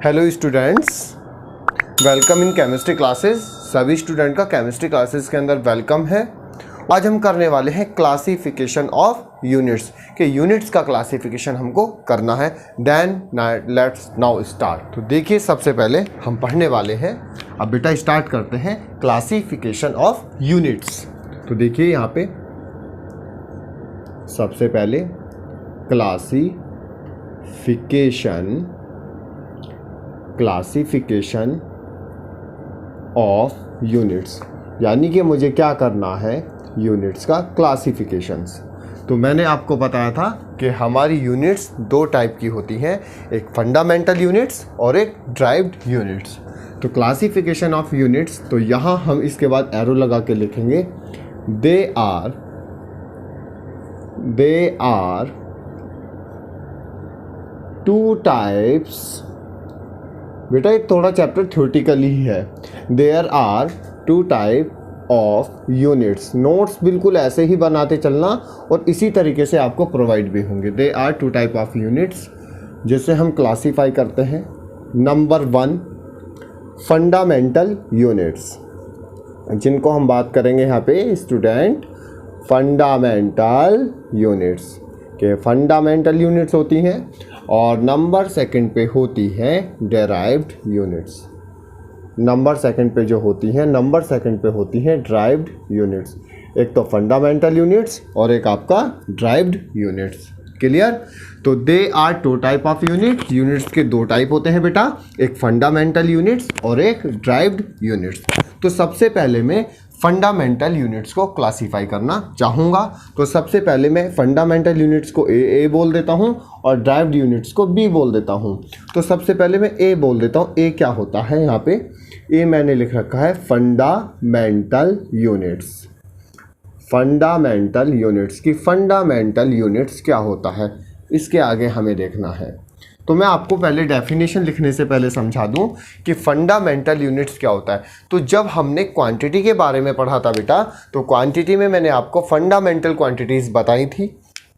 Hello students, welcome in chemistry classes. सभी student का chemistry classes के अंदर वेलकम है। आज हम करने वाले हैं क्लासिफिकेशन ऑफ यूनिट्स के यूनिट्स का क्लासिफिकेशन हमको करना है। Then let's now start. तो देखिए, सबसे पहले हम पढ़ने वाले हैं। अब बेटा स्टार्ट करते हैं क्लासिफिकेशन ऑफ यूनिट्स। तो देखिए यहाँ पे सबसे पहले क्लासिफिकेशन ऑफ यूनिट्स, यानी कि मुझे क्या करना है, यूनिट्स का क्लासिफिकेशंस। तो मैंने आपको बताया था कि हमारी यूनिट्स दो टाइप की होती हैं, एक फंडामेंटल यूनिट्स और एक ड्राइव्ड यूनिट्स। तो क्लासिफिकेशन ऑफ यूनिट्स, तो यहाँ हम इसके बाद एरो लगा के लिखेंगे दे आर टू टाइप्स। बेटा ये थोड़ा चैप्टर थ्योरेटिकली ही है। There are two type of units. Notes बिल्कुल ऐसे ही बनाते चलना और इसी तरीके से आपको प्रोवाइड भी होंगे। They are two type of units जिसे हम क्लासीफाई करते हैं। नंबर 1 फंडामेंटल यूनिट्स, जिनको हम बात करेंगे यहाँ पे स्टूडेंट, फंडामेंटल यूनिट्स के फंडामेंटल यूनिट्स होती हैं। और नंबर सेकंड पे होती है डेराइव्ड यूनिट्स। नंबर सेकंड पे जो होती हैं, नंबर सेकंड पे होती हैं ड्राइव्ड यूनिट्स। एक तो फंडामेंटल यूनिट्स और एक आपका ड्राइव्ड यूनिट्स। क्लियर? तो they are two type of units. Units के दो टाइप होते हैं बेटा, एक फंडामेंटल यूनिट्स और एक ड्राइव्ड यूनिट्स। तो सबसे पहले मैं फंडामेंटल यूनिट्स को क्लासीफाई करना चाहूँगा। तो सबसे पहले मैं फंडामेंटल यूनिट्स को ए बोल देता हूँ और ड्राइव्ड यूनिट्स को बी बोल देता हूँ। तो सबसे पहले मैं ए बोल देता हूँ। ए क्या होता है, यहाँ पे ए मैंने लिख रखा है फंडामेंटल यूनिट्स। फंडामेंटल यूनिट्स की फंडामेंटल यूनिट्स क्या होता है, इसके आगे हमें देखना है। तो मैं आपको पहले डेफिनेशन लिखने से पहले समझा दूं कि फंडामेंटल यूनिट्स क्या होता है। तो जब हमने क्वांटिटी के बारे में पढ़ा था बेटा, तो क्वांटिटी में मैंने आपको फंडामेंटल क्वांटिटीज़ बताई थी,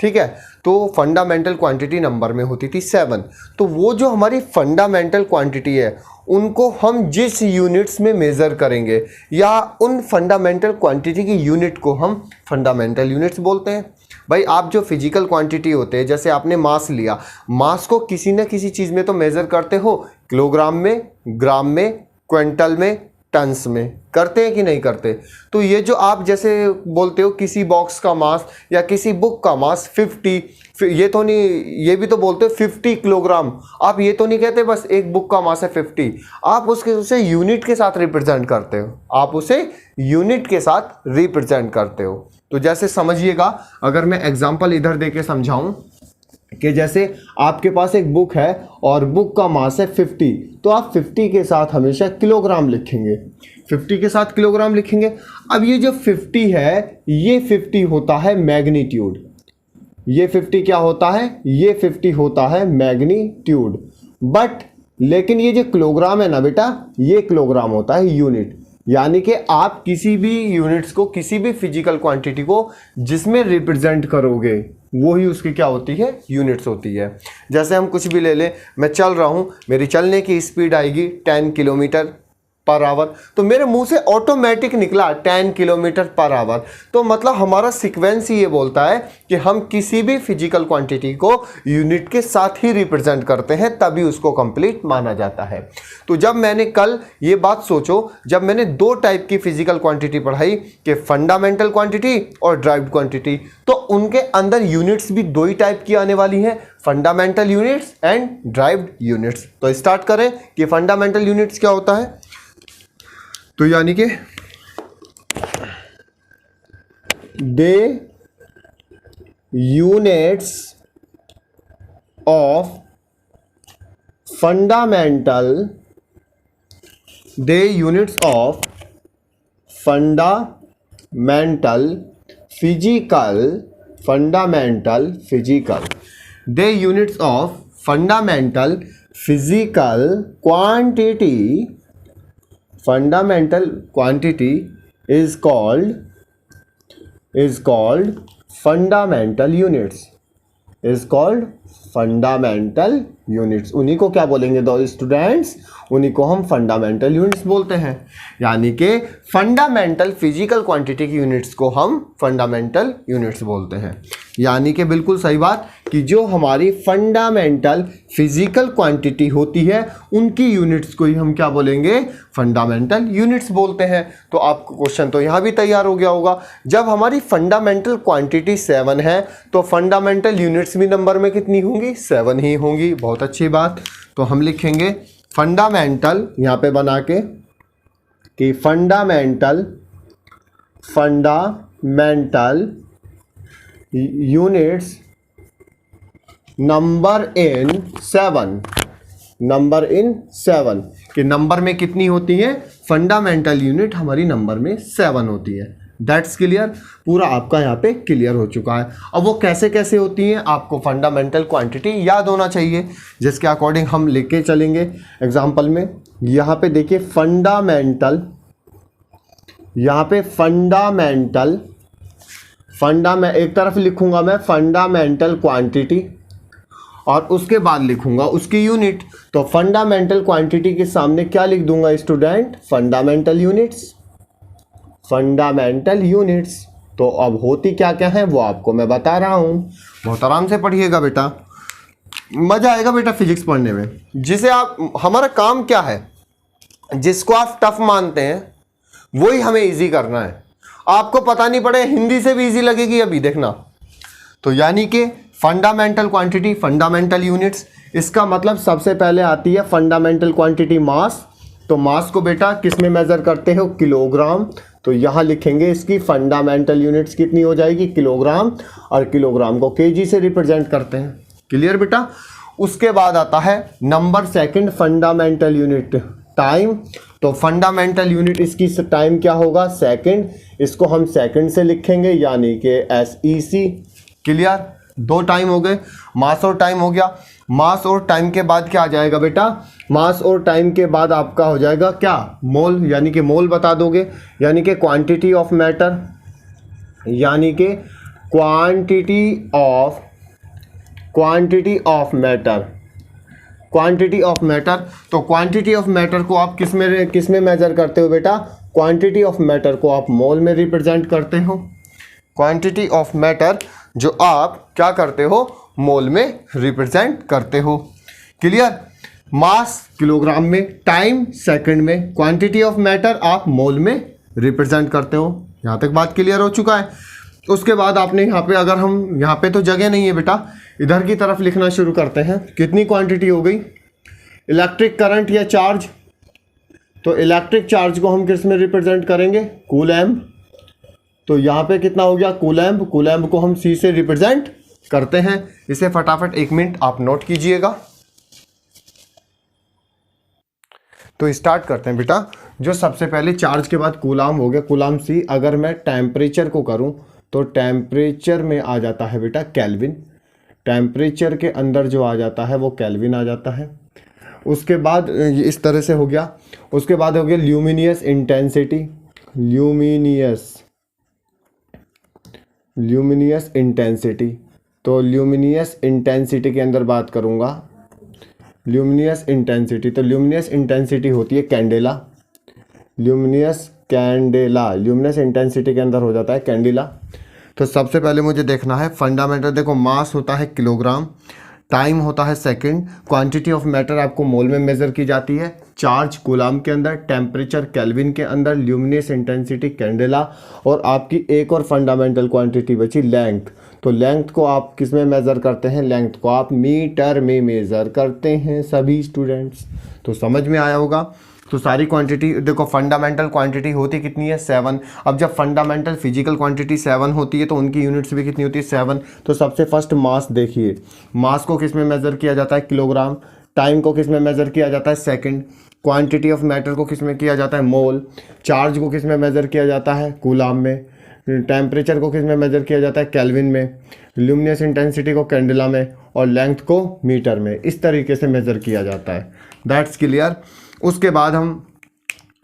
ठीक है। तो फंडामेंटल क्वांटिटी नंबर में होती थी 7। तो वो जो हमारी फंडामेंटल क्वांटिटी है, उनको हम जिस यूनिट्स में मेज़र करेंगे या उन फंडामेंटल क्वांटिटी की यूनिट को हम फंडामेंटल यूनिट्स बोलते हैं। भाई आप जो फिजिकल क्वांटिटी होते हैं, जैसे आपने मास लिया, मास को किसी न किसी चीज़ में तो मेज़र करते हो, किलोग्राम में, ग्राम में, क्विंटल में, टन्स में, करते हैं कि नहीं करते। तो ये जो आप जैसे बोलते हो किसी बॉक्स का मास या किसी बुक का मास 50, ये तो नहीं, ये भी तो बोलते हो 50 किलोग्राम। आप ये तो नहीं कहते बस एक बुक का मास है 50, आप उसे यूनिट के साथ रिप्रेजेंट करते हो। आप उसे यूनिट के साथ रिप्रेजेंट करते हो। तो जैसे समझिएगा, अगर मैं एग्जांपल इधर देके समझाऊं कि जैसे आपके पास एक बुक है और बुक का मास है 50, तो आप 50 के साथ हमेशा किलोग्राम लिखेंगे, 50 के साथ किलोग्राम लिखेंगे। अब ये जो 50 है, ये 50 होता है मैग्नीट्यूड। ये 50 क्या होता है, ये 50 होता है मैग्नीट्यूड। बट लेकिन ये जो किलोग्राम है ना बेटा, ये किलोग्राम होता है यूनिट। यानी कि आप किसी भी यूनिट्स को, किसी भी फिजिकल क्वांटिटी को जिसमें रिप्रेजेंट करोगे, वो ही उसकी क्या होती है, यूनिट्स होती है। जैसे हम कुछ भी ले लें, मैं चल रहा हूँ, मेरी चलने की स्पीड आएगी 10 किलोमीटर पर आवर, तो मेरे मुंह से ऑटोमेटिक निकला 10 किलोमीटर पर आवर। तो मतलब हमारा सीक्वेंस ही ये बोलता है कि हम किसी भी फिजिकल क्वांटिटी को यूनिट के साथ ही रिप्रेजेंट करते हैं, तभी उसको कंप्लीट माना जाता है। तो जब मैंने कल ये बात सोचो, जब मैंने दो टाइप की फिजिकल क्वांटिटी पढ़ाई कि फंडामेंटल क्वांटिटी और ड्राइव्ड क्वांटिटी, तो उनके अंदर यूनिट्स भी दो ही टाइप की आने वाली हैं, fundamental units and derived units. तो स्टार्ट करें कि फंडामेंटल यूनिट्स क्या होता है। तो यानी कि the units of fundamental physical the units of fundamental physical quantity fundamental quantity is called fundamental units. Is called fundamental units. उन्हीं को क्या बोलेंगे दो स्टूडेंट्स, उन्हीं को हम फंडामेंटल यूनिट्स बोलते हैं। यानी कि फंडामेंटल फिजिकल क्वांटिटी की यूनिट्स को हम फंडामेंटल यूनिट्स बोलते हैं। यानी कि बिल्कुल सही बात कि जो हमारी फंडामेंटल फिजिकल क्वांटिटी होती है उनकी यूनिट्स को ही हम क्या बोलेंगे, फंडामेंटल यूनिट्स बोलते हैं। तो आपको क्वेश्चन तो यहाँ भी तैयार हो गया होगा। जब हमारी फंडामेंटल क्वांटिटी 7 है तो फंडामेंटल यूनिट्स भी नंबर में कितनी होंगी, 7 ही होंगी। बहुत अच्छी बात। तो हम लिखेंगे फंडामेंटल यहाँ पे बना के कि फंडामेंटल यूनिट्स नंबर इन 7 कि नंबर में कितनी होती है, फंडामेंटल यूनिट हमारी नंबर में 7 होती है। That's clear. पूरा आपका यहाँ पे क्लियर हो चुका है। अब वो कैसे कैसे होती हैं आपको फंडामेंटल क्वांटिटी याद होना चाहिए, जिसके अकॉर्डिंग हम लेके चलेंगे एग्जाम्पल में। यहाँ पे देखिए फंडामेंटल, यहाँ पे फंडा एक तरफ लिखूंगा मैं फंडामेंटल क्वांटिटी और उसके बाद लिखूंगा उसकी यूनिट। तो फंडामेंटल क्वांटिटी के सामने क्या लिख दूंगा स्टूडेंट, फंडामेंटल यूनिट्स। तो अब होती क्या क्या है वो आपको मैं बता रहा हूं, बहुत आराम से पढ़िएगा बेटा, मजा आएगा बेटा फिजिक्स पढ़ने में। जिसे आप, हमारा काम क्या है, जिसको आप टफ मानते हैं वही हमें इजी करना है। आपको पता नहीं पड़े, हिंदी से भी इजी लगेगी अभी देखना। तो यानी कि फंडामेंटल क्वांटिटी, फंडामेंटल यूनिट्स, इसका मतलब सबसे पहले आती है फंडामेंटल क्वांटिटी मास। तो मास को बेटा किस में मेजर करते हो, किलोग्राम। तो यहाँ लिखेंगे इसकी फंडामेंटल यूनिट्स कितनी हो जाएगी, किलोग्राम, और किलोग्राम को केजी से रिप्रेजेंट करते हैं। क्लियर बेटा। उसके बाद आता है number second, fundamental unit time. तो फंडामेंटल यूनिट इसकी टाइम क्या होगा, सेकंड। इसको हम सेकंड से लिखेंगे यानी कि SEC। क्लियर। 2 टाइम हो गए, मास और टाइम हो गया। मास और टाइम के बाद क्या आ जाएगा बेटा, मास और टाइम के बाद आपका हो जाएगा क्या, मोल, यानी कि मोल बता दोगे, यानी कि क्वांटिटी ऑफ मैटर, यानी कि क्वांटिटी ऑफ मैटर। तो क्वांटिटी ऑफ मैटर को आप किस में मेजर करते हो बेटा, क्वांटिटी ऑफ मैटर को आप मोल में रिप्रेजेंट करते हो। क्वांटिटी ऑफ मैटर जो आप क्या करते हो, मोल में रिप्रेजेंट करते हो। क्लियर। मास किलोग्राम में, टाइम सेकंड में, क्वांटिटी ऑफ मैटर आप मोल में रिप्रेजेंट करते हो। यहाँ तक बात क्लियर हो चुका है। उसके बाद आपने यहाँ पे, अगर हम यहाँ पे तो जगह नहीं है बेटा, इधर की तरफ लिखना शुरू करते हैं। कितनी क्वांटिटी हो गई, इलेक्ट्रिक करंट या चार्ज। तो इलेक्ट्रिक चार्ज को हम किस में रिप्रेजेंट करेंगे, कूलैम्ब। तो यहाँ पे कितना हो गया, कूलैम्ब। कूलैम्ब को हम C से रिप्रेजेंट करते हैं। इसे फटाफट 1 मिनट आप नोट कीजिएगा। तो स्टार्ट करते हैं बेटा। जो सबसे पहले चार्ज के बाद कूलाम हो गया, कूलाम C। अगर मैं टेम्परेचर को करूं तो टेम्परेचर में आ जाता है बेटा केल्विन। टेम्परेचर के अंदर जो आ जाता है वो केल्विन आ जाता है। उसके बाद इस तरह से हो गया। उसके बाद हो गया ल्यूमिनियस इंटेंसिटी। Luminous intensity. तो ल्यूमिनियस इंटेंसिटी के अंदर बात करूंगा, ल्यूमिनियस इंटेंसिटी। तो ल्यूमिनियस इंटेंसिटी होती है कैंडेला। ल्यूमिनियस इंटेंसिटी के अंदर हो जाता है कैंडेला। तो सबसे पहले मुझे देखना है फंडामेंटल। देखो मास होता है किलोग्राम, टाइम होता है सेकंड, क्वांटिटी ऑफ मैटर आपको मोल में मेजर की जाती है, चार्ज कूलाम के अंदर, टेम्परेचर केल्विन के अंदर, ल्यूमिनियस इंटेंसिटी कैंडेला, और आपकी एक और फंडामेंटल क्वांटिटी बची लेंथ। तो लेंथ को आप किस में मेज़र करते हैं, लेंथ को आप मीटर में मेज़र करते हैं सभी स्टूडेंट्स। तो समझ में आया होगा। तो सारी क्वांटिटी देखो, फंडामेंटल क्वांटिटी होती कितनी है, 7। अब जब फंडामेंटल फिजिकल क्वांटिटी 7 होती है तो उनकी यूनिट्स भी कितनी होती है, 7। तो सबसे फर्स्ट मास देखिए, मास को किस में मेज़र किया जाता है, किलोग्राम। टाइम को किस में मेज़र किया जाता है, सेकंड। क्वांटिटी ऑफ मैटर को किस में किया जाता है, मोल। चार्ज को किस में मेज़र किया जाता है, कूलाम में। टेम्परेचर को किस में मेज़र किया जाता है, केल्विन में। ल्यूमिनियस इंटेंसिटी को कैंडेला में, और लेंथ को मीटर में। इस तरीके से मेज़र किया जाता है। That's clear. उसके बाद हम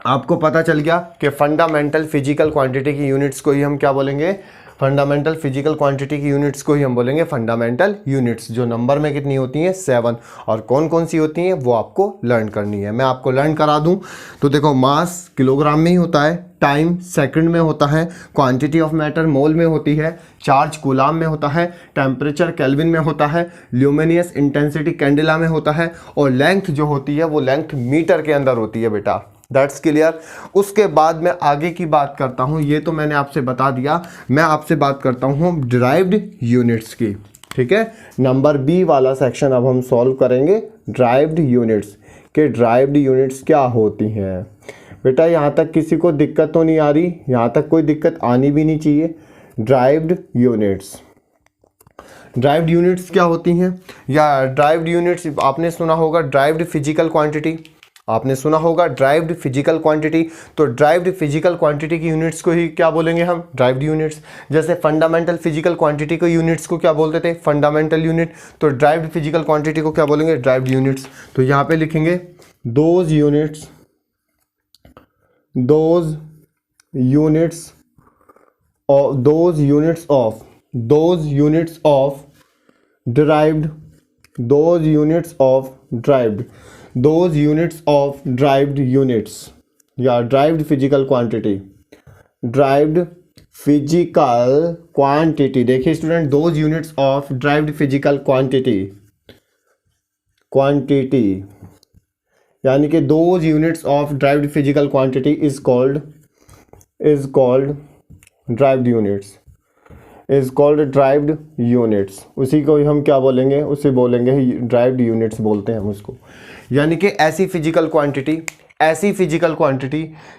आपको पता चल गया कि फंडामेंटल फिजिकल क्वांटिटी की यूनिट्स को ही हम क्या बोलेंगे, फंडामेंटल फिजिकल क्वांटिटी की यूनिट्स को ही हम बोलेंगे फंडामेंटल यूनिट्स, जो नंबर में कितनी होती हैं 7, और कौन कौन सी होती हैं वो आपको लर्न करनी है। मैं आपको लर्न करा दूं तो देखो, मास किलोग्राम में ही होता है, टाइम सेकंड में होता है, क्वांटिटी ऑफ मैटर मोल में होती है, चार्ज कूलाम में होता है, टेम्परेचर केल्विन में होता है, ल्यूमिनियस इंटेंसिटी कैंडेला में होता है, और लेंथ जो होती है वो लेंथ मीटर के अंदर होती है बेटा। That's clear. उसके बाद मैं आगे की बात करता हूँ, ये तो मैंने आपसे बता दिया, मैं आपसे बात करता हूँ डिराइव्ड यूनिट्स की। ठीक है, नंबर बी वाला सेक्शन अब हम सॉल्व करेंगे, डिराइव्ड यूनिट्स के डिराइव्ड यूनिट्स क्या होती हैं। बेटा यहाँ तक किसी को दिक्कत तो नहीं आ रही, यहाँ तक कोई दिक्कत आनी भी नहीं चाहिए। डिराइव्ड यूनिट्स, डिराइव्ड यूनिट्स क्या होती हैं, या डिराइव्ड यूनिट्स आपने सुना होगा डिराइव्ड फिजिकल क्वांटिटी, आपने सुना होगा डिराइव्ड फिजिकल क्वांटिटी। तो डिराइव्ड फिजिकल क्वांटिटी की यूनिट्स को ही क्या बोलेंगे हम, डिराइव्ड यूनिट्स। जैसे फंडामेंटल फिजिकल क्वांटिटी को यूनिट्स को क्या बोलते थे, फंडामेंटल यूनिट, तो डिराइव्ड फिजिकल क्वांटिटी को क्या बोलेंगे, डिराइव्ड यूनिट्स। तो यहाँ पे लिखेंगे those units, those units of derived units या derived physical quantity। देखिए student, those units of derived physical quantity यानी कि those units of derived physical quantity is called derived units, उसी को हम क्या बोलेंगे, उसे बोलेंगे ड्राइव्ड यूनिट्स बोलते हैं हम उसको। यानी कि ऐसी फिजिकल क्वांटिटी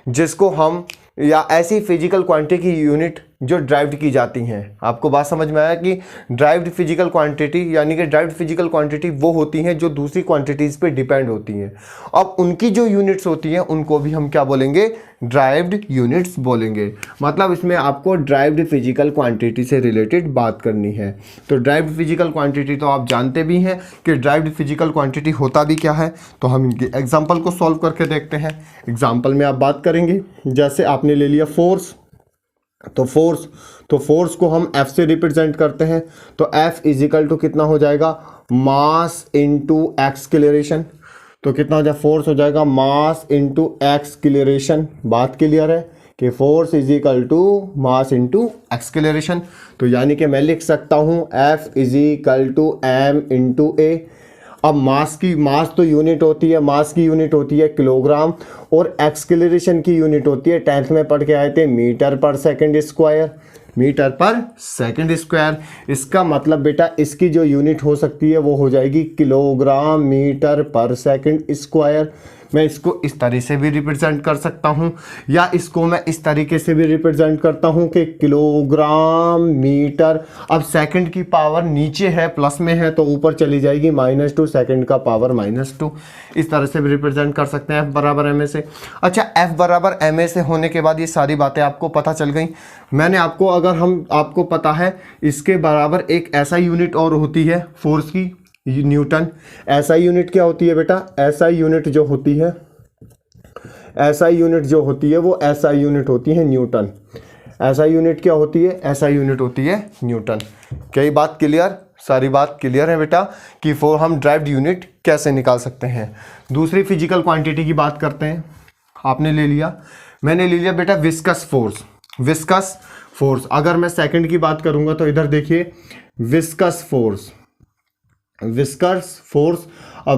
जिसको हम, या ऐसी फिजिकल क्वांटिटी की यूनिट जो ड्राइव्ड की जाती हैं। आपको बात समझ में आया कि ड्राइव्ड फिजिकल क्वांटिटी, यानी कि ड्राइव्ड फिजिकल क्वांटिटी वो होती हैं जो दूसरी क्वांटिटीज़ पे डिपेंड होती हैं। अब उनकी जो यूनिट्स होती हैं उनको भी हम क्या बोलेंगे, ड्राइव्ड यूनिट्स बोलेंगे। मतलब इसमें आपको ड्राइव्ड फिजिकल क्वांटिटी से रिलेटेड बात करनी है। तो ड्राइव्ड फिजिकल क्वांटिटी तो आप जानते भी हैं कि ड्राइव्ड फिजिकल क्वांटिटी होता भी क्या है। तो हम इनके एग्जाम्पल को सॉल्व करके देखते हैं। एग्जाम्पल में आप बात करेंगे, जैसे आपने ले लिया फोर्स, तो फोर्स को हम F से रिप्रेजेंट करते हैं। तो F इजिकल टू कितना हो जाएगा, मास इनटू एक्सलेरेशन। तो कितना हो जाएगा, फोर्स हो जाएगा मास इनटू एक्सलेरेशन। बात क्लियर है कि force is equal to mass into acceleration. तो यानी कि मैं लिख सकता हूँ F equal to m into a. अब मास तो यूनिट होती है, मास की यूनिट होती है किलोग्राम, और एक्सलेरेशन की यूनिट होती है, 10th में पढ़ के आए थे, मीटर पर सेकंड स्क्वायर। इसका मतलब बेटा इसकी जो यूनिट हो सकती है वो हो जाएगी किलोग्राम मीटर पर सेकंड स्क्वायर। मैं इसको इस तरह से भी रिप्रेजेंट कर सकता हूँ, या इसको मैं इस तरीके से भी रिप्रेजेंट करता हूँ कि किलोग्राम मीटर। अब सेकंड की पावर नीचे है, प्लस में है, तो ऊपर चली जाएगी -2, सेकंड का पावर -2। इस तरह से भी रिप्रेजेंट कर सकते हैं F बराबर ma से। अच्छा, F बराबर ma से होने के बाद ये सारी बातें आपको पता चल गई। मैंने आपको, आपको पता है इसके बराबर एक ऐसा यूनिट और होती है फोर्स की, न्यूटन। SI यूनिट क्या होती है बेटा, SI यूनिट जो होती है वो SI यूनिट होती है न्यूटन। SI यूनिट क्या होती है, SI यूनिट होती है न्यूटन। कई बात क्लियर, सारी बात क्लियर है बेटा कि हम ड्राइव्ड यूनिट कैसे निकाल सकते हैं। दूसरी फिजिकल क्वांटिटी की बात करते हैं। आपने ले लिया, मैंने ले लिया बेटा विस्कस फोर्स। अगर मैं सेकंड की बात करूंगा तो इधर देखिए विस्कस फोर्स। अब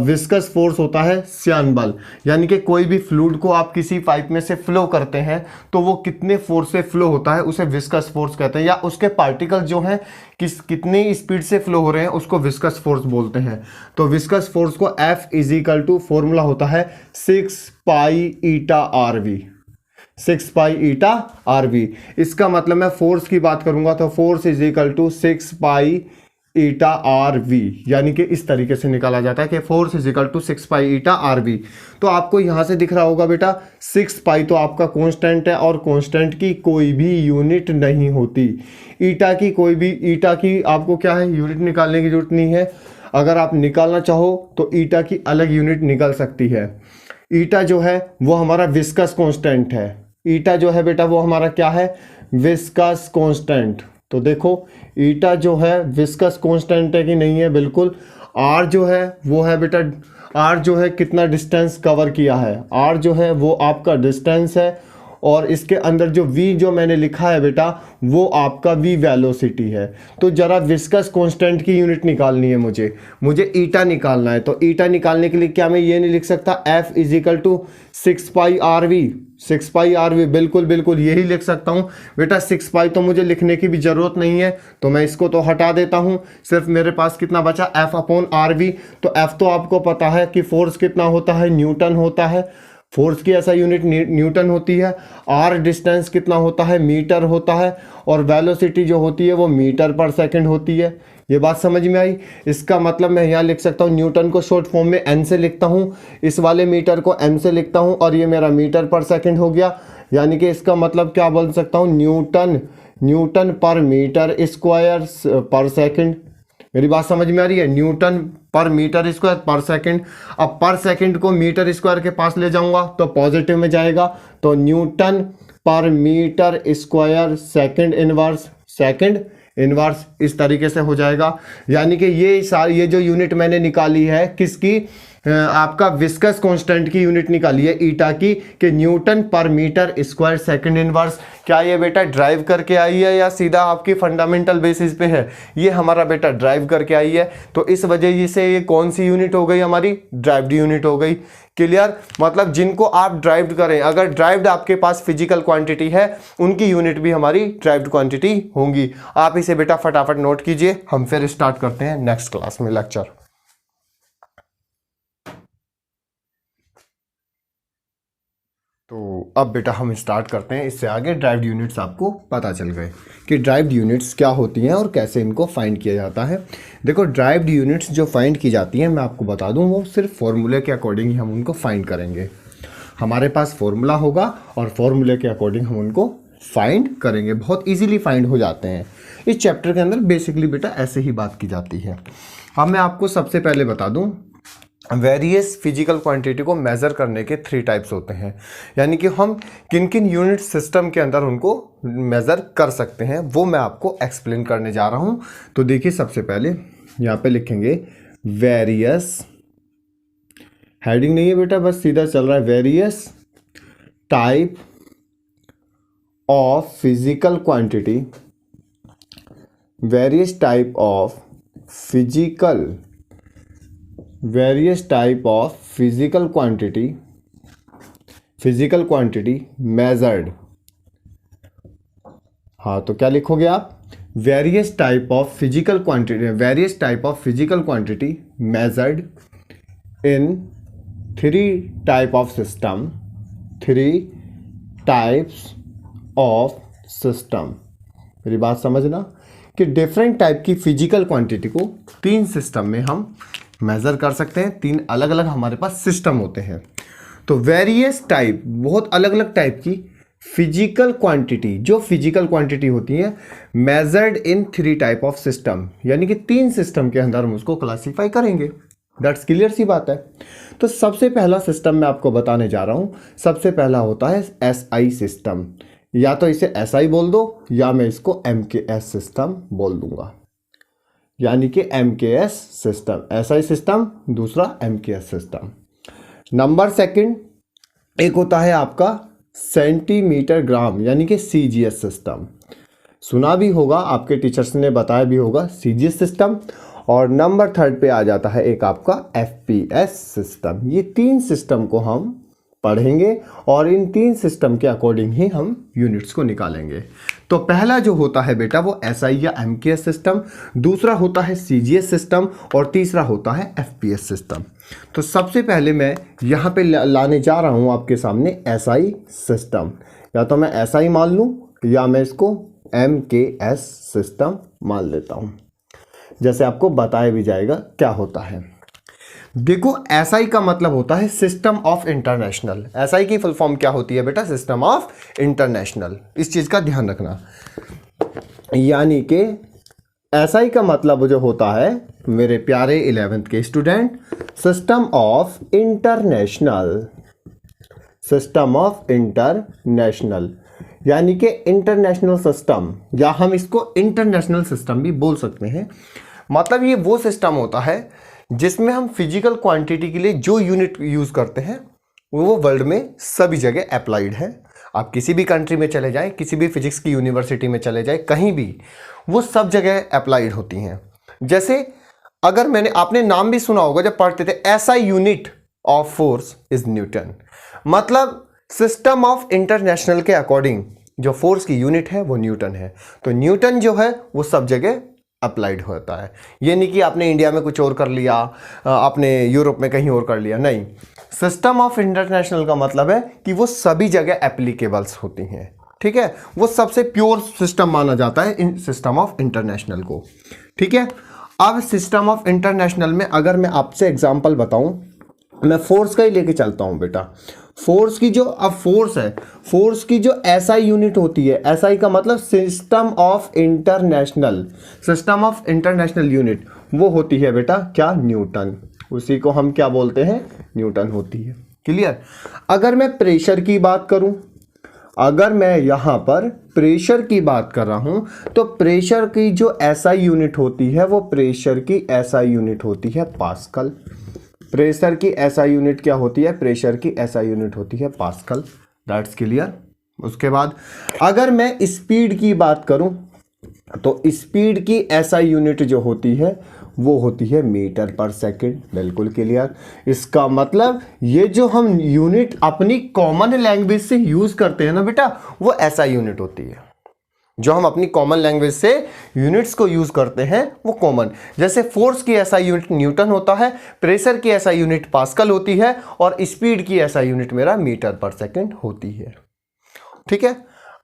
विस्कस फोर्स होता है श्यान बल, यानी कि कोई भी फ्लूइड को आप किसी पाइप में से फ्लो करते हैं तो वो कितने फोर्स से फ्लो होता है उसे विस्कस फोर्स कहते हैं, या उसके पार्टिकल जो हैं कितनी स्पीड से फ्लो हो रहे हैं उसको विस्कस फोर्स बोलते हैं। तो विस्कस फोर्स को F इजिकल टू फॉर्मूला होता है 6 पाई ईटा RV। इसका मतलब मैं फोर्स की बात करूंगा तो force is equal to 6 pi eta RV, यानी कि इस तरीके से निकाला जाता है कि force is equal to 6 pi eta RV। तो आपको यहां से दिख रहा होगा बेटा 6 पाई तो आपका कांस्टेंट है, और कांस्टेंट की कोई भी यूनिट नहीं होती। ईटा की आपको क्या है, यूनिट निकालने की जरूरत नहीं है। अगर आप निकालना चाहो तो ईटा की अलग यूनिट निकल सकती है। ईटा जो है वो हमारा विस्कस कांस्टेंट है। ईटा जो है बेटा वो हमारा क्या है, विस्कस कांस्टेंट। तो देखो ईटा जो है विस्कस कांस्टेंट है कि नहीं है, बिल्कुल। आर जो है वो है बेटा, आर जो है कितना डिस्टेंस कवर किया है, आर जो है वो आपका डिस्टेंस है, और इसके अंदर जो v जो मैंने लिखा है बेटा वो आपका v वेलोसिटी है। तो जरा विस्कस कांस्टेंट की यूनिट निकालनी है मुझे ईटा निकालना है। तो ईटा निकालने के लिए क्या मैं ये नहीं लिख सकता F is equal to 6πRV, 6πRV, बिल्कुल बिल्कुल यही लिख सकता हूँ बेटा। 6π तो मुझे लिखने की भी ज़रूरत नहीं है, तो मैं इसको तो हटा देता हूँ। सिर्फ मेरे पास कितना बचा F/RV। तो F तो आपको पता है कि फोर्स कितना होता है, न्यूटन होता है। फोर्स की ऐसा यूनिट न्यूटन होती है। आर डिस्टेंस कितना होता है, मीटर होता है। और वेलोसिटी जो होती है वो मीटर पर सेकंड होती है। ये बात समझ में आई। इसका मतलब मैं यहाँ लिख सकता हूँ न्यूटन को शॉर्ट फॉर्म में एन से लिखता हूँ, इस वाले मीटर को एम से लिखता हूँ, और ये मेरा मीटर पर सेकंड हो गया। यानी कि इसका मतलब क्या बोल सकता हूँ, न्यूटन पर मीटर स्क्वायर पर सेकंड। मेरी बात समझ में आ रही है, न्यूटन पर मीटर स्क्वायर पर सेकंड। अब पर सेकंड को मीटर स्क्वायर के पास ले जाऊंगा तो पॉजिटिव में जाएगा, तो न्यूटन पर मीटर स्क्वायर सेकंड इनवर्स इस तरीके से हो जाएगा। यानी कि ये जो यूनिट मैंने निकाली है किसकी, आपका विस्कस कांस्टेंट की यूनिट निकाली है ईटा की, कि न्यूटन पर मीटर स्क्वायर सेकंड इनवर्स। क्या ये बेटा ड्राइव करके आई है या सीधा आपकी फंडामेंटल बेसिस पे है? ये हमारा बेटा ड्राइव करके आई है। तो इस वजह से ये कौन सी यूनिट हो गई हमारी, ड्राइव्ड यूनिट हो गई। क्लियर? मतलब जिनको आप ड्राइव्ड करें, अगर ड्राइव्ड आपके पास फिजिकल क्वांटिटी है उनकी यूनिट भी हमारी ड्राइव्ड क्वांटिटी होंगी। आप इसे बेटा फटाफट नोट कीजिए, हम फिर स्टार्ट करते हैं नेक्स्ट क्लास में लेक्चर। तो अब बेटा हम स्टार्ट करते हैं। इससे आगे ड्राइव्ड यूनिट्स आपको पता चल गए कि ड्राइव्ड यूनिट्स क्या होती हैं और कैसे इनको फाइंड किया जाता है। देखो ड्राइव्ड यूनिट्स जो फाइंड की जाती हैं मैं आपको बता दूं, वो सिर्फ फॉर्मूले के अकॉर्डिंग ही हम उनको फाइंड करेंगे। हमारे पास फॉर्मूला होगा और फॉर्मूले के अकॉर्डिंग हम उनको फाइंड करेंगे। बहुत ईजिली फाइंड हो जाते हैं। इस चैप्टर के अंदर बेसिकली बेटा ऐसे ही बात की जाती है। अब मैं आपको सबसे पहले बता दूँ, वेरियस फिजिकल क्वांटिटी को मेज़र करने के 3 टाइप्स होते हैं। यानी कि हम किन किन यूनिट सिस्टम के अंदर उनको मेज़र कर सकते हैं वो मैं आपको एक्सप्लेन करने जा रहा हूँ। तो देखिए सबसे पहले यहाँ पे लिखेंगे वेरियस, हेडिंग नहीं है बेटा बस सीधा चल रहा है, various type of physical quantity, various type of physical quantity measured. हाँ तो क्या लिखोगे आप, various type of physical quantity measured in 3 types of system. मेरी बात समझना कि डिफरेंट टाइप की फिजिकल क्वांटिटी को 3 सिस्टम में हम मेज़र कर सकते हैं। 3 अलग अलग हमारे पास सिस्टम होते हैं। तो वेरियस टाइप, बहुत अलग अलग टाइप की फिजिकल क्वांटिटी, जो फिजिकल क्वांटिटी होती है measured in 3 type of system, यानी कि 3 सिस्टम के अंदर हम उसको क्लासीफाई करेंगे। दैट्स क्लियर सी बात है। तो सबसे पहला सिस्टम मैं आपको बताने जा रहा हूँ। सबसे पहला होता है SI सिस्टम, या तो इसे SI बोल दो या मैं इसको MKS सिस्टम बोल दूंगा। यानी कि MKS सिस्टम, SI सिस्टम, दूसरा MKS सिस्टम। नंबर सेकंड एक होता है आपका सेंटीमीटर ग्राम, यानी कि CGS सिस्टम। सुना भी होगा, आपके टीचर्स ने बताया भी होगा CGS सिस्टम। और नंबर थर्ड पे आ जाता है एक आपका FPS सिस्टम। ये 3 सिस्टम को हम पढ़ेंगे और इन 3 सिस्टम के अकॉर्डिंग ही हम यूनिट्स को निकालेंगे। तो पहला जो होता है बेटा वो SI या MKS सिस्टम, दूसरा होता है CGS सिस्टम और तीसरा होता है FPS सिस्टम। तो सबसे पहले मैं यहाँ पे लाने जा रहा हूँ आपके सामने SI सिस्टम। या तो मैं SI मान लूँ या मैं इसको MKS सिस्टम मान लेता हूँ, जैसे आपको बताया भी जाएगा क्या होता है। देखो SI का मतलब होता है सिस्टम ऑफ इंटरनेशनल। SI की फुल फॉर्म क्या होती है बेटा, सिस्टम ऑफ इंटरनेशनल। इस चीज़ का ध्यान रखना। यानी कि SI का मतलब जो होता है मेरे प्यारे 11th के स्टूडेंट, सिस्टम ऑफ इंटरनेशनल। यानी कि इंटरनेशनल सिस्टम, या हम इसको इंटरनेशनल सिस्टम भी बोल सकते हैं। मतलब ये वो सिस्टम होता है जिसमें हम फिजिकल क्वांटिटी के लिए जो यूनिट यूज़ करते हैं वो वर्ल्ड में सभी जगह अप्लाइड है। आप किसी भी कंट्री में चले जाएं, किसी भी फिजिक्स की यूनिवर्सिटी में चले जाएं, कहीं भी वो सब जगह अप्लाइड होती हैं। जैसे अगर आपने नाम भी सुना होगा जब पढ़ते थे, SI unit of force is Newton. मतलब सिस्टम ऑफ इंटरनेशनल के अकॉर्डिंग जो फोर्स की यूनिट है वो न्यूटन है। तो न्यूटन जो है वो सब जगह अप्लाइड होता है। ये नहीं कि आपने इंडिया में कुछ और कर लिया, आपने यूरोप में कहीं और कर लिया, नहीं। सिस्टम ऑफ इंटरनेशनल का मतलब है कि वो सभी जगह एप्लीकेबल्स होती हैं, ठीक है। वो सबसे प्योर सिस्टम माना जाता है इन सिस्टम ऑफ इंटरनेशनल को, ठीक है। अब सिस्टम ऑफ इंटरनेशनल में अगर मैं आपसे एग्जांपल बताऊं, मैं फोर्स का ही लेके चलता हूं बेटा। फोर्स की जो अब फोर्स है, फोर्स की जो एसआई यूनिट होती है, एसआई का मतलब system of international, system of international unit, वो होती है बेटा क्या, न्यूटन। उसी को हम क्या बोलते हैं, न्यूटन होती है। क्लियर। अगर मैं प्रेशर की बात करूं, अगर मैं यहां पर प्रेशर की बात कर रहा हूं, तो प्रेशर की जो एसआई यूनिट होती है वो प्रेशर की एसआई यूनिट होती है पास्कल। प्रेशर की एसआई यूनिट क्या होती है, प्रेशर की एसआई यूनिट होती है पास्कल। That's clear. उसके बाद अगर मैं स्पीड की बात करूं, तो स्पीड की एसआई यूनिट जो होती है वो होती है मीटर पर सेकंड। बिल्कुल क्लियर। इसका मतलब ये जो हम यूनिट अपनी कॉमन लैंग्वेज से यूज करते हैं ना बेटा, वो एसआई यूनिट होती है। जो हम अपनी कॉमन लैंग्वेज से यूनिट्स को यूज करते हैं वो कॉमन, जैसे फोर्स की एसआई यूनिट न्यूटन होता है, प्रेशर की एसआई यूनिट पास्कल होती है, और स्पीड की एसआई यूनिट मेरा मीटर पर सेकंड होती है, ठीक है।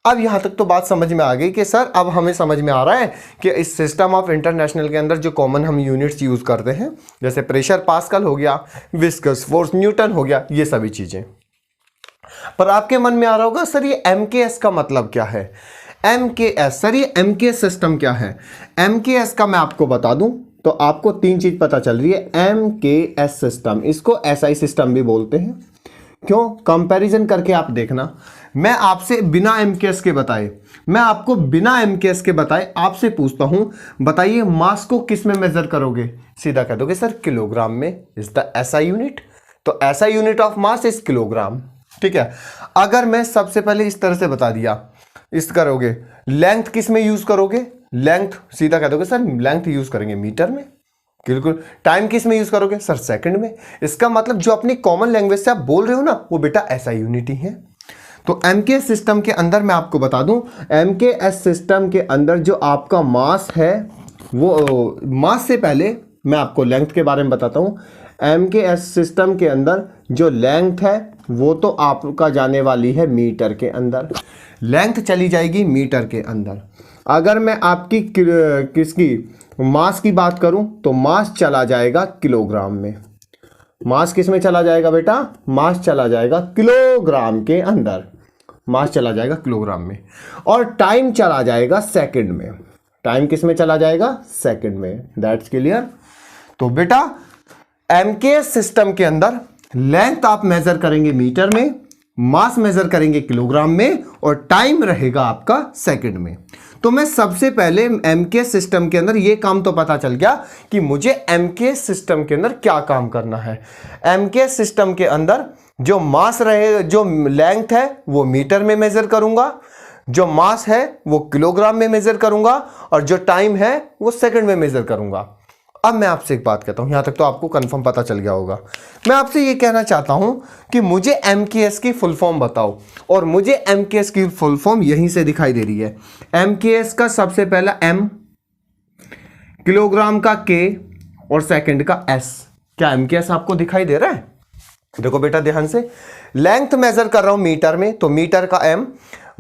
अब यहां तक तो बात समझ में आ गई कि सर अब हमें समझ में आ रहा है कि इस सिस्टम ऑफ इंटरनेशनल के अंदर जो कॉमन हम यूनिट्स यूज करते हैं, जैसे प्रेशर पास्कल हो गया, विस्कस फोर्स न्यूटन हो गया, ये सभी चीजें। पर आपके मन में आ रहा होगा सर ये एमकेएस का मतलब क्या है। एमकेएस, सर ये एमकेएस सिस्टम क्या है। एमकेएस का मैं आपको बता दूं तो आपको तीन चीज पता चल रही है। एमकेएस सिस्टम, इसको एसआई सिस्टम भी बोलते हैं। क्यों, कंपैरिजन करके आप देखना। मैं आपसे बिना एमकेएस के बताए, मैं आपको बिना एमकेएस के बताए आपसे पूछता हूं, बताइए मास को किस में मेजर करोगे, सीधा कह दोगे सर किलोग्राम में, इज द एसआई यूनिट। तो SI unit of mass is kilogram, ठीक है। अगर मैं सबसे पहले इस तरह से बता दिया, इस करोगे, लेंथ किस में यूज करोगे, लेंथ सीधा कह दोगे सर लेंथ यूज करेंगे मीटर में। बिल्कुल। टाइम किस में यूज करोगे सर, सेकंड में। इसका मतलब जो अपनी कॉमन लैंग्वेज से आप बोल रहे हो ना, वो बेटा एसआई यूनिट ही है। तो एमकेएस सिस्टम के अंदर मैं आपको बता दूं, एमकेएस सिस्टम के अंदर जो आपका मास है, वो मास से पहले मैं आपको लेंथ के बारे में बताता हूं। एमकेएस सिस्टम के अंदर जो लेंथ है वो तो आपका जाने वाली है मीटर के अंदर, लेंथ चली जाएगी मीटर के अंदर। अगर मैं आपकी किसकी मास की बात करूं, तो मास चला जाएगा किलोग्राम में। मास किस में चला जाएगा बेटा, मास चला जाएगा किलोग्राम के अंदर, मास चला जाएगा किलोग्राम में। और टाइम चला जाएगा सेकंड में। टाइम किस में चला जाएगा, सेकंड में। That's clear. तो बेटा एमकेएस सिस्टम के अंदर लेंथ आप मेजर करेंगे मीटर में, मास मेजर करेंगे किलोग्राम में, और टाइम रहेगा आपका सेकंड में। तो मैं सबसे पहले एमकेएस सिस्टम के अंदर ये काम तो पता चल गया कि मुझे एमकेएस सिस्टम के अंदर क्या काम करना है। एमकेएस सिस्टम के अंदर जो मास रहे, जो लेंथ है वो मीटर में मेजर करूंगा, जो मास है वो किलोग्राम में मेजर करूंगा, और जो टाइम है वो सेकंड में मेजर करूंगा। अब मैं आपसे एक बात कहता हूं, यहां तक तो आपको कंफर्म पता चल गया होगा। मैं आपसे ये कहना चाहता हूं कि मुझे एमकेएस की फुल फॉर्म बताओ, और मुझे एमकेएस की फुल फॉर्म यहीं से दिखाई दे रही है। एमकेएस का सबसे पहला एम, किलोग्राम का के, और सेकंड का एस। क्या एमकेएस आपको दिखाई दे रहा है? देखो बेटा ध्यान से, लेंथ मेजर कर रहा हूं मीटर में तो मीटर का एम,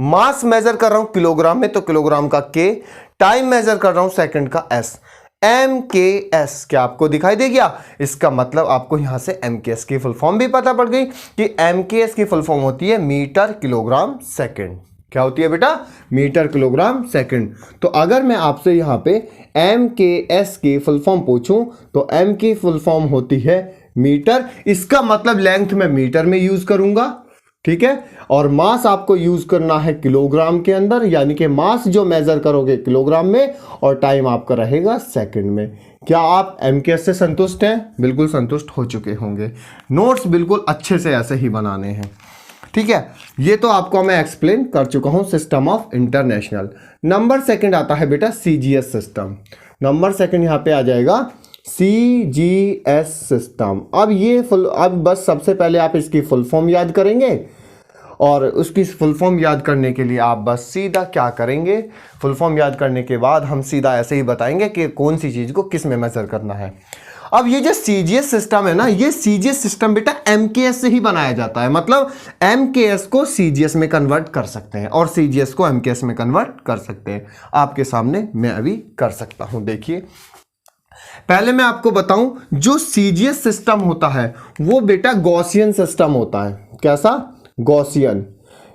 मास मेजर कर रहा हूं किलोग्राम में तो किलोग्राम का के, टाइम मेजर कर रहा हूं सेकंड का एस। एमकेएस क्या आपको दिखाई दे गया? इसका मतलब आपको यहां से एमकेएस की फुल फॉर्म भी पता पड़ गई कि एमकेएस की फुल फॉर्म होती है मीटर किलोग्राम सेकंड। क्या होती है बेटा? Metre kilogram second. तो अगर मैं आपसे यहां पे एमकेएस की फुल फॉर्म पूछूं तो एम की फुल फॉर्म होती है मीटर। इसका मतलब लेंथ में मीटर में यूज करूंगा, ठीक है। और मास आपको यूज करना है किलोग्राम के अंदर, यानी कि मास जो मेजर करोगे किलोग्राम में, और टाइम आपका रहेगा सेकंड में। क्या आप एमकेएस से संतुष्ट हैं? बिल्कुल संतुष्ट हो चुके होंगे। नोट्स बिल्कुल अच्छे से ऐसे ही बनाने हैं, ठीक है। ये तो आपको मैं एक्सप्लेन कर चुका हूं system of international. Number second आता है बेटा सीजीएस सिस्टम। नंबर सेकंड यहां पे आ जाएगा सीजीएस सिस्टम। अब बस सबसे पहले आप इसकी फुल फॉर्म याद करेंगे, और उसकी फुल फॉर्म याद करने के लिए आप बस सीधा क्या करेंगे, फुल फॉर्म याद करने के बाद हम सीधा ऐसे ही बताएंगे कि कौन सी चीज़ को किस में मेजर करना है। अब ये जो सीजीएस सिस्टम है ना, ये सीजीएस सिस्टम बेटा एमकेएस से ही बनाया जाता है। मतलब एमकेएस को सीजीएस में कन्वर्ट कर सकते हैं और सीजीएस को एमकेएस में कन्वर्ट कर सकते हैं। आपके सामने मैं अभी कर सकता हूं। देखिए, पहले मैं आपको बताऊं, जो सीजीएस सिस्टम होता है वो बेटा गॉसियन सिस्टम होता है। कैसा? गॉसियन,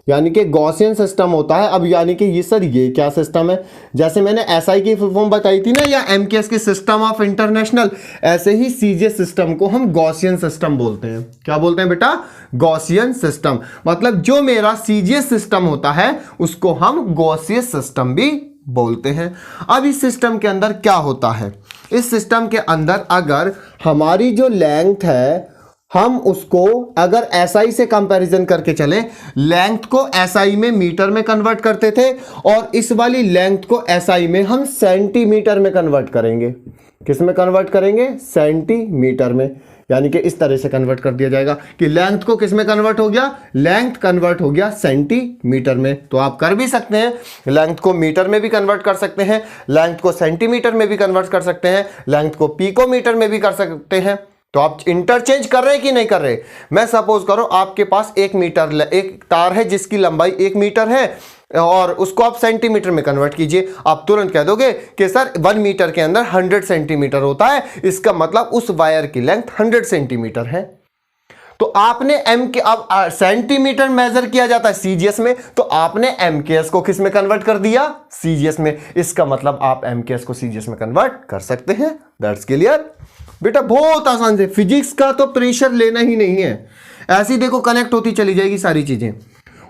यानी कि गॉसियन सिस्टम होता है। अब यानी कि ये सर ये क्या सिस्टम है? जैसे मैंने एसआई की फुल फॉर्म बताई थी ना, या एमकेएस की सिस्टम ऑफ इंटरनेशनल, ऐसे ही सीजीएस सिस्टम को हम गॉसियन सिस्टम बोलते हैं। क्या बोलते हैं बेटा? Gaussian system. मतलब जो मेरा सीजीएस सिस्टम होता है उसको हम गॉसियस सिस्टम भी बोलते हैं। अब इस सिस्टम के अंदर क्या होता है? इस सिस्टम के अंदर अगर हमारी जो लेंथ है, हम उसको अगर एसआई से कंपैरिजन करके चलें, लेंथ को एसआई में मीटर में कन्वर्ट करते थे, और इस वाली लेंथ को एसआई में हम सेंटीमीटर में कन्वर्ट करेंगे। किस में कन्वर्ट करेंगे? सेंटीमीटर में। यानी कि इस तरह से कन्वर्ट कर दिया जाएगा कि लेंथ को किस में कन्वर्ट हो गया? लेंथ कन्वर्ट हो गया सेंटीमीटर में। तो आप कर भी सकते हैं, लेंथ को मीटर में भी कन्वर्ट कर सकते हैं, लेंथ को सेंटीमीटर में भी कन्वर्ट कर सकते हैं, लेंथ को पिकोमीटर में भी कर सकते हैं। तो आप इंटरचेंज कर रहे हैं कि नहीं कर रहे? मैं सपोज करो आपके पास एक तार है जिसकी लंबाई 1 मीटर है, और उसको आप सेंटीमीटर में कन्वर्ट कीजिए। आप तुरंत कह दोगे कि सर 1 मीटर के अंदर 100 सेंटीमीटर होता है, इसका मतलब उस वायर की लेंथ 100 सेंटीमीटर है। तो आपने अब सेंटीमीटर मेजर किया जाता है सीजीएस में, तो आपने एमकेएस को किस में कन्वर्ट कर दिया? सीजीएस में। इसका मतलब आप एमकेएस को सीजीएस में कन्वर्ट कर सकते हैं। दैट्स क्लियर बेटा, बहुत आसान से। फिजिक्स का तो प्रेशर लेना ही नहीं है, ऐसी देखो कनेक्ट होती चली जाएगी सारी चीजें।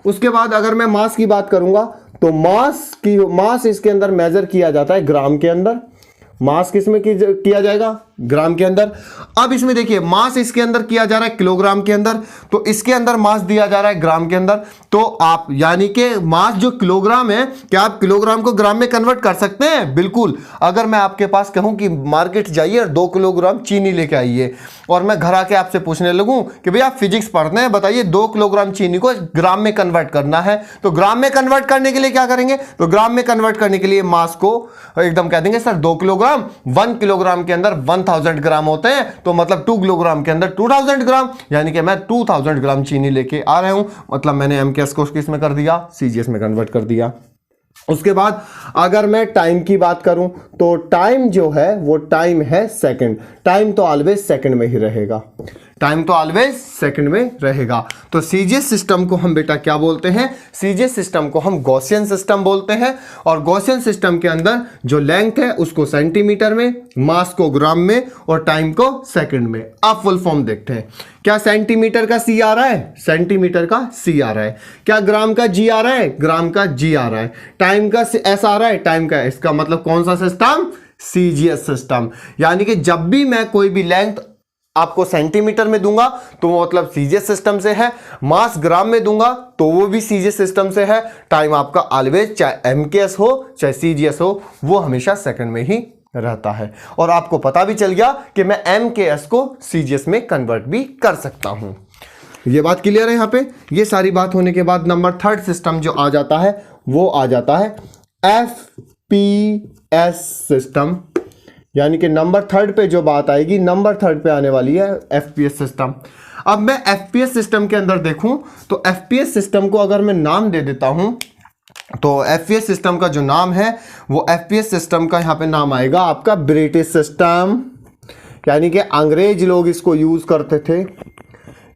उसके बाद अगर मैं मास की बात करूंगा, तो मास इसके अंदर मेजर किया जाता है ग्राम के अंदर। मास किस में किया जाएगा? ग्राम के अंदर। अब इसमें देखिए, मास इसके अंदर किया जा रहा है किलोग्राम के अंदर, तो इसके अंदर मास दिया जा रहा है ग्राम के अंदर। तो आप यानी कि मास जो किलोग्राम है, क्या आप किलोग्राम को ग्राम में कन्वर्ट कर सकते हैं? बिल्कुल। अगर मैं आपके पास कहूं कि मार्केट जाइए और 2 किलोग्राम चीनी लेके आइए, और मैं घर आके आपसे पूछने लगूं कि भैया आप फिजिक्स पढ़ते हैं, बताइए 2 किलोग्राम चीनी को ग्राम में कन्वर्ट करना है, तो ग्राम में कन्वर्ट करने के लिए क्या करेंगे? तो ग्राम में कन्वर्ट करने के लिए मास को एकदम कह देंगे सर 2 किलोग्राम, 1 किलोग्राम के अंदर 1000 ग्राम होते हैं, तो मतलब 2 किलोग्राम के अंदर 2000 ग्राम, यानी कि मैं 2000 ग्राम चीनी लेके आ रहा हूं। मतलब मैंने एमकेएस को किस में कर दिया? सीजीएस में कन्वर्ट कर दिया। उसके बाद अगर मैं टाइम की बात करूं, तो टाइम जो है वो टाइम है सेकंड। टाइम तो ऑलवेज सेकंड में ही रहेगा, टाइम तो ऑलवेज सेकंड में रहेगा। तो सीजीएस सिस्टम को हम बेटा क्या बोलते हैं? सीजीएस सिस्टम को हम गॉसियन सिस्टम बोलते हैं। और गॉसियन सिस्टम के अंदर जो लेंथ है उसको सेंटीमीटर में, मास को ग्राम में, और टाइम को सेकंड में। अब फुल फॉर्म देखते हैं। क्या सेंटीमीटर का सी आ रहा है? सेंटीमीटर का सी आ रहा है। क्या ग्राम का जी आ रहा है? ग्राम का जी आ रहा है। टाइम का एस आ रहा है? टाइम का एस। का मतलब कौन सा सिस्टम? CGS system. यानी कि जब भी मैं कोई भी लेंथ आपको सेंटीमीटर में दूंगा तो वो मतलब सीजीएस सिस्टम से है, मास ग्राम में दूंगा तो वो भी सीजीएस सिस्टम से है, टाइम आपका ऑलवेज चाहे एमकेएस हो चाहे सीजीएस हो वो हमेशा सेकंड में ही रहता है। और आपको पता भी चल गया कि मैं एमकेएस को सीजीएस में कन्वर्ट भी कर सकता हूं। ये बात क्लियर है। यहां पे ये सारी बात होने के बाद नंबर थर्ड सिस्टम जो आ जाता है वो आ जाता है एफपीएस सिस्टम। यानी कि नंबर थर्ड पे जो बात आएगी, नंबर थर्ड पे आने वाली है एफपीएस सिस्टम। अब मैं एफपीएस सिस्टम के अंदर देखूं तो एफपीएस सिस्टम को अगर मैं नाम दे देता हूं तो एफपीएस सिस्टम का जो नाम है वो एफपीएस सिस्टम का यहां पे नाम आएगा आपका ब्रिटिश सिस्टम। यानी कि अंग्रेज लोग इसको यूज करते थे,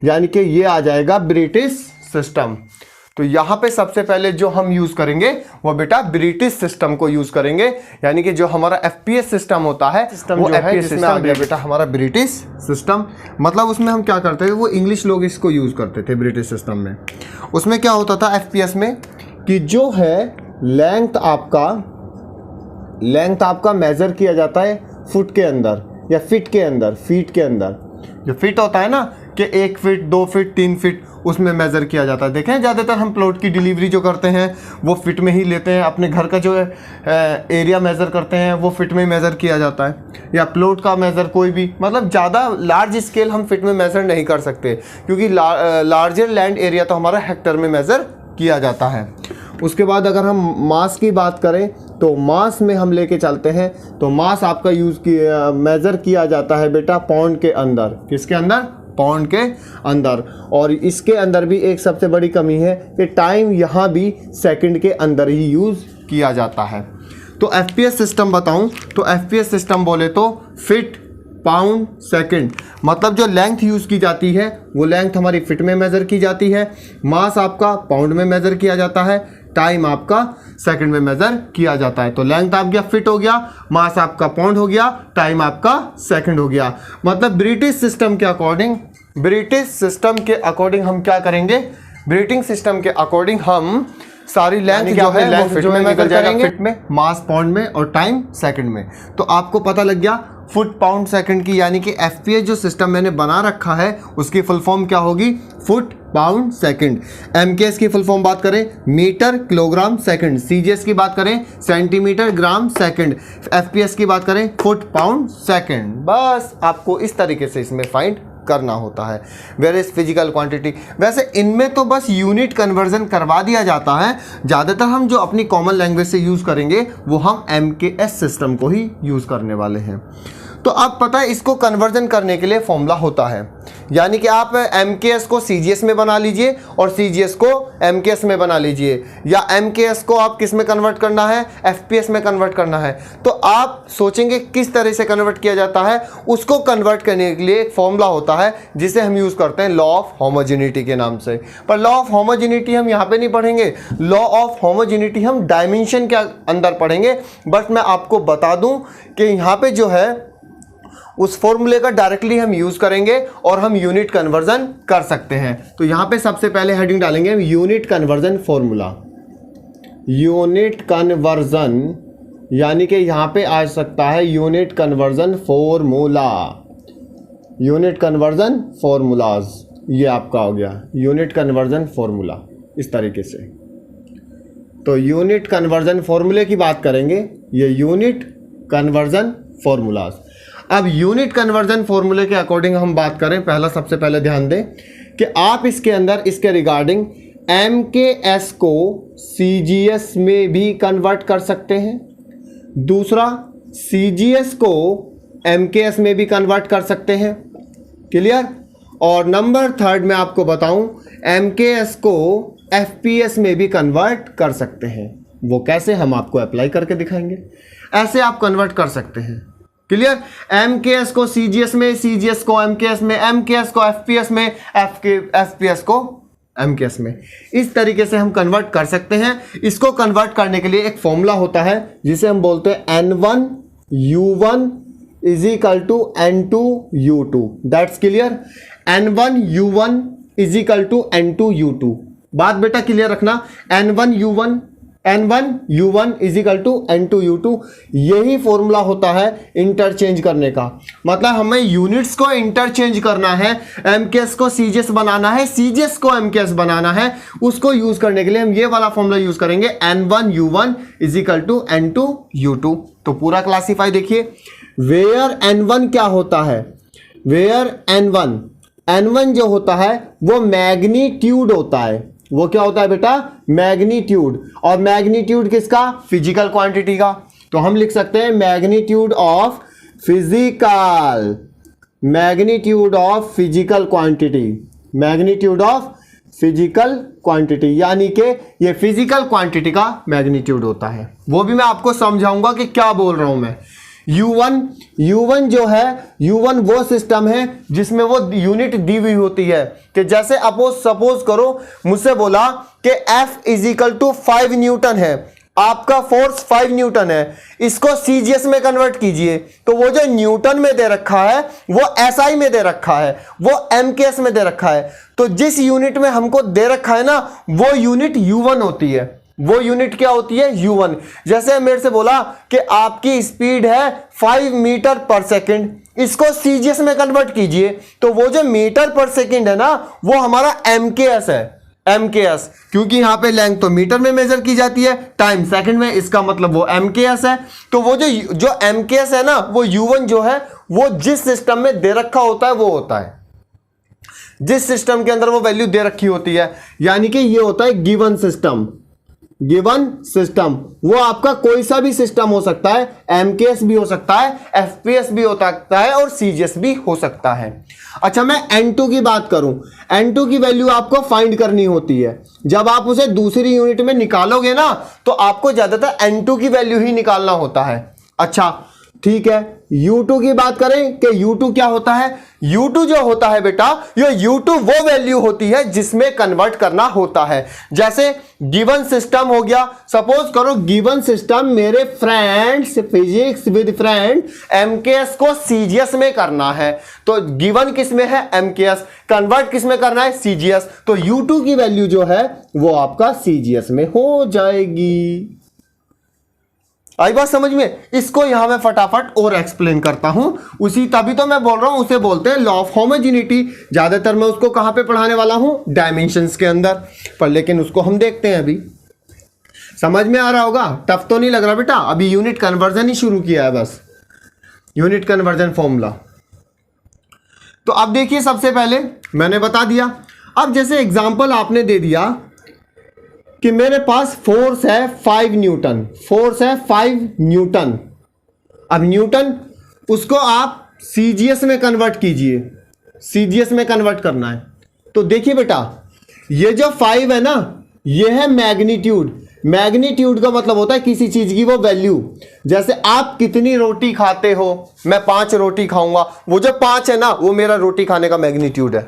यानी कि ये आ जाएगा ब्रिटिश सिस्टम। तो यहाँ पे सबसे पहले जो हम यूज करेंगे वो बेटा ब्रिटिश सिस्टम को यूज करेंगे, यानी कि जो हमारा एफपीएस सिस्टम होता है सिस्टम वो एफपीएस सिस्टम आ गया बेटा हमारा ब्रिटिश सिस्टम। मतलब उसमें हम क्या करते थे, वो इंग्लिश लोग इसको यूज करते थे ब्रिटिश सिस्टम में। उसमें क्या होता था एफपीएस में कि जो है लेंथ आपका मेजर किया जाता है फुट के अंदर या फीट के अंदर। जो फीट होता है ना कि 1 फीट 2 फीट 3 फीट, उसमें मेज़र किया जाता है। देखें ज़्यादातर हम प्लॉट की डिलीवरी जो करते हैं वो फिट में ही लेते हैं, अपने घर का जो एरिया मेज़र करते हैं वो फिट में मेज़र किया जाता है, या प्लॉट का मेज़र कोई भी, मतलब ज़्यादा लार्ज स्केल हम फिट में मेज़र नहीं कर सकते क्योंकि लार्जर लैंड एरिया तो हमारा हेक्टर में मेज़र किया जाता है। उसके बाद अगर हम मास की बात करें तो मास में हम लेके चलते हैं, तो मास आपका मेज़र किया जाता है बेटा पाउंड के अंदर। किसके अंदर? पाउंड के अंदर। और इसके अंदर भी एक सबसे बड़ी कमी है कि टाइम यहाँ भी सेकंड के अंदर ही यूज़ किया जाता है। तो एफपीएस सिस्टम बताऊं तो एफपीएस सिस्टम बोले तो फिट पाउंड सेकंड, मतलब जो लेंथ यूज़ की जाती है वो लेंथ हमारी फिट में मेज़र की जाती है, मास आपका पाउंड में मेज़र किया जाता है, टाइम आपका सेकंड में मेज़र किया जाता है। तो लेंथ आप गया फिट हो गया, मास आपका पाउंड हो गया, टाइम आपका सेकंड हो गया। मतलब ब्रिटिश सिस्टम के अकॉर्डिंग हम क्या करेंगे, ब्रिटिश सिस्टम के अकॉर्डिंग हम सारी लेंथ जो है लेंथ फिट में मेजर करेंगे, फिट में, मास पाउंड में और टाइम सेकंड में। तो आपको पता लग गया फुट पाउंड सेकंड की, यानी कि एफपीएस जो सिस्टम मैंने बना रखा है उसकी फुल फॉर्म क्या होगी, फुट पाउंड सेकंड। एमकेएस की फुल फॉर्म बात करें मीटर किलोग्राम सेकंड, सीजीएस की बात करें सेंटीमीटर ग्राम सेकंड, एफपीएस की बात करें फुट पाउंड सेकंड। बस आपको इस तरीके से इसमें फाइंड करना होता है। वेयर इज फिजिकल क्वांटिटी, वैसे इनमें तो बस यूनिट कन्वर्जन करवा दिया जाता है, ज़्यादातर हम जो अपनी कॉमन लैंग्वेज से यूज़ करेंगे वो हम एमकेएस सिस्टम को ही यूज़ करने वाले हैं। तो अब पता है इसको कन्वर्जन करने के लिए फॉर्मूला होता है, यानी कि आप एमकेएस को सीजीएस में बना लीजिए और सीजीएस को एमकेएस में बना लीजिए, या एमकेएस को आप किस में कन्वर्ट करना है, एफपीएस में कन्वर्ट करना है। तो आप सोचेंगे किस तरह से कन्वर्ट किया जाता है, उसको कन्वर्ट करने के लिए एक फॉर्मूला होता है जिसे हम यूज़ करते हैं लॉ ऑफ होमोजेनिटी के नाम से। पर लॉ ऑफ होमोजेनिटी हम यहाँ पे नहीं पढ़ेंगे, लॉ ऑफ होमोजेनिटी हम डायमेंशन के अंदर पढ़ेंगे। बट मैं आपको बता दूं कि यहाँ पे जो है उस फॉर्मूले का डायरेक्टली हम यूज करेंगे और हम यूनिट कन्वर्जन कर सकते हैं। तो यहां पे सबसे पहले हेडिंग डालेंगे हम unit conversion formula, unit conversion, यानी कि यहां पे आ सकता है unit conversion formula, unit conversion formulas, ये आपका हो गया यूनिट कन्वर्जन फॉर्मूला इस तरीके से। तो यूनिट कन्वर्जन फॉर्मूले की बात करेंगे, ये यूनिट कन्वर्जन फॉर्मूलाज। अब यूनिट कन्वर्जन फॉर्मूले के अकॉर्डिंग हम बात करें, पहला सबसे पहले ध्यान दें कि आप इसके अंदर इसके रिगार्डिंग एमकेएस को सीजीएस में भी कन्वर्ट कर सकते हैं, दूसरा सीजीएस को एमकेएस में भी कन्वर्ट कर सकते हैं, क्लियर। और नंबर थर्ड मैं आपको बताऊं एमकेएस को एफपीएस में भी कन्वर्ट कर सकते हैं। वो कैसे, हम आपको अप्लाई करके दिखाएंगे। ऐसे आप कन्वर्ट कर सकते हैं, क्लियर। एमकेएस को सीजीएस में, सीजीएस को एमकेएस में, एमकेएस को एफपीएस में, एफपीएस को एमकेएस में, इस तरीके से हम कन्वर्ट कर सकते हैं। इसको कन्वर्ट करने के लिए एक फॉर्मूला होता है जिसे हम बोलते हैं N1U1 is equal to N2U2, that's clear. N1U1 is equal to N2U2, बात बेटा क्लियर रखना। N1U1 is equal to N2U2, यही फॉर्मूला होता है इंटरचेंज करने का। मतलब हमें यूनिट्स को इंटरचेंज करना है, एमकेएस को सीजीएस बनाना है, सीजीएस को एमकेएस बनाना है, उसको यूज करने के लिए हम ये वाला फॉर्मूला यूज करेंगे N1U1 is equal to N2U2। तो पूरा क्लासीफाई देखिए, वेयर N1 क्या होता है, वेयर N1 जो होता है वो मैग्नीट्यूड होता है। वो क्या होता है बेटा, मैग्नीट्यूड। और मैग्नीट्यूड किसका, फिजिकल क्वांटिटी का। तो हम लिख सकते हैं magnitude of physical, magnitude of physical quantity, magnitude of physical quantity, यानी कि ये फिजिकल क्वांटिटी का मैग्नीट्यूड होता है। वो भी मैं आपको समझाऊंगा कि क्या बोल रहा हूं मैं। U1 जो है, U1 वो सिस्टम है जिसमें वो यूनिट दी हुई होती है कि जैसे सपोज करो मुझसे बोला कि F = 5 न्यूटन है, आपका फोर्स 5 न्यूटन है, इसको सीजीएस में कन्वर्ट कीजिए तो वो जो न्यूटन में दे रखा है वो एसआई में दे रखा है, वो एमकेएस में दे रखा है। तो जिस यूनिट में हमको दे रखा है ना वो यूनिट U1 होती है। वो यूनिट क्या होती है? U1। जैसे मेरे से बोला कि आपकी स्पीड है 5 मीटर पर सेकेंड, इसको सीजीएस में कन्वर्ट कीजिए तो वो जो मीटर पर सेकेंड है ना वो हमारा एमकेएस है। एमकेएस क्योंकि यहां पे लेंथ तो मीटर में मेजर की जाती है, टाइम सेकंड में, इसका मतलब वो एमकेएस है। तो वो जो एमकेएस है ना वो U1 जो है वो जिस सिस्टम में दे रखा होता है वो होता है, जिस सिस्टम के अंदर वो वैल्यू दे रखी होती है। यानी कि ये होता है गिवन सिस्टम। गिवन सिस्टम वो आपका कोई सा भी सिस्टम हो सकता है, एमकेएस भी हो सकता है, एफपीएस भी हो सकता है और सीजीएस भी हो सकता है। अच्छा, मैं N2 की बात करूं, N2 की वैल्यू आपको फाइंड करनी होती है। जब आप उसे दूसरी यूनिट में निकालोगे ना तो आपको ज्यादातर N2 की वैल्यू ही निकालना होता है। अच्छा ठीक है, U2 की बात करें कि U2 क्या होता है? U2 जो होता है बेटा, ये U2 वो वैल्यू होती है जिसमें कन्वर्ट करना होता है। जैसे गिवन सिस्टम हो गया, सपोज करो गिवन सिस्टम मेरे friends, physics with friend, MKS को सीजीएस में करना है। तो गिवन किस में है? एमकेएस। कन्वर्ट किस में करना है? सीजीएस। तो U2 की वैल्यू जो है वो आपका सीजीएस में हो जाएगी। आई बात समझ में? इसको यहां मैं फटाफट और एक्सप्लेन करता हूं। उसी तभी तो मैं बोल रहा हूं, उसे बोलते हैं लॉ ऑफ होमोजेनिटी। ज्यादातर मैं उसको कहां पे पढ़ाने वाला हूं? डायमेंशंस के अंदर पर, लेकिन उसको हम देखते हैं। अभी समझ में आ रहा होगा? टफ तो नहीं लग रहा बेटा? अभी यूनिट कन्वर्जन ही शुरू किया है, बस यूनिट कन्वर्जन फॉर्मूला। तो अब देखिए, सबसे पहले मैंने बता दिया। अब जैसे एग्जाम्पल आपने दे दिया कि मेरे पास फोर्स है 5 न्यूटन, फोर्स है 5 न्यूटन। अब न्यूटन उसको आप सीजीएस में कन्वर्ट कीजिए, सीजीएस में कन्वर्ट करना है। तो देखिए बेटा, ये जो 5 है ना ये है मैग्नीट्यूड। मैग्नीट्यूड का मतलब होता है किसी चीज की वो वैल्यू। जैसे आप कितनी रोटी खाते हो, मैं 5 रोटी खाऊंगा, वो जो 5 है ना वो मेरा रोटी खाने का मैग्नीट्यूड है।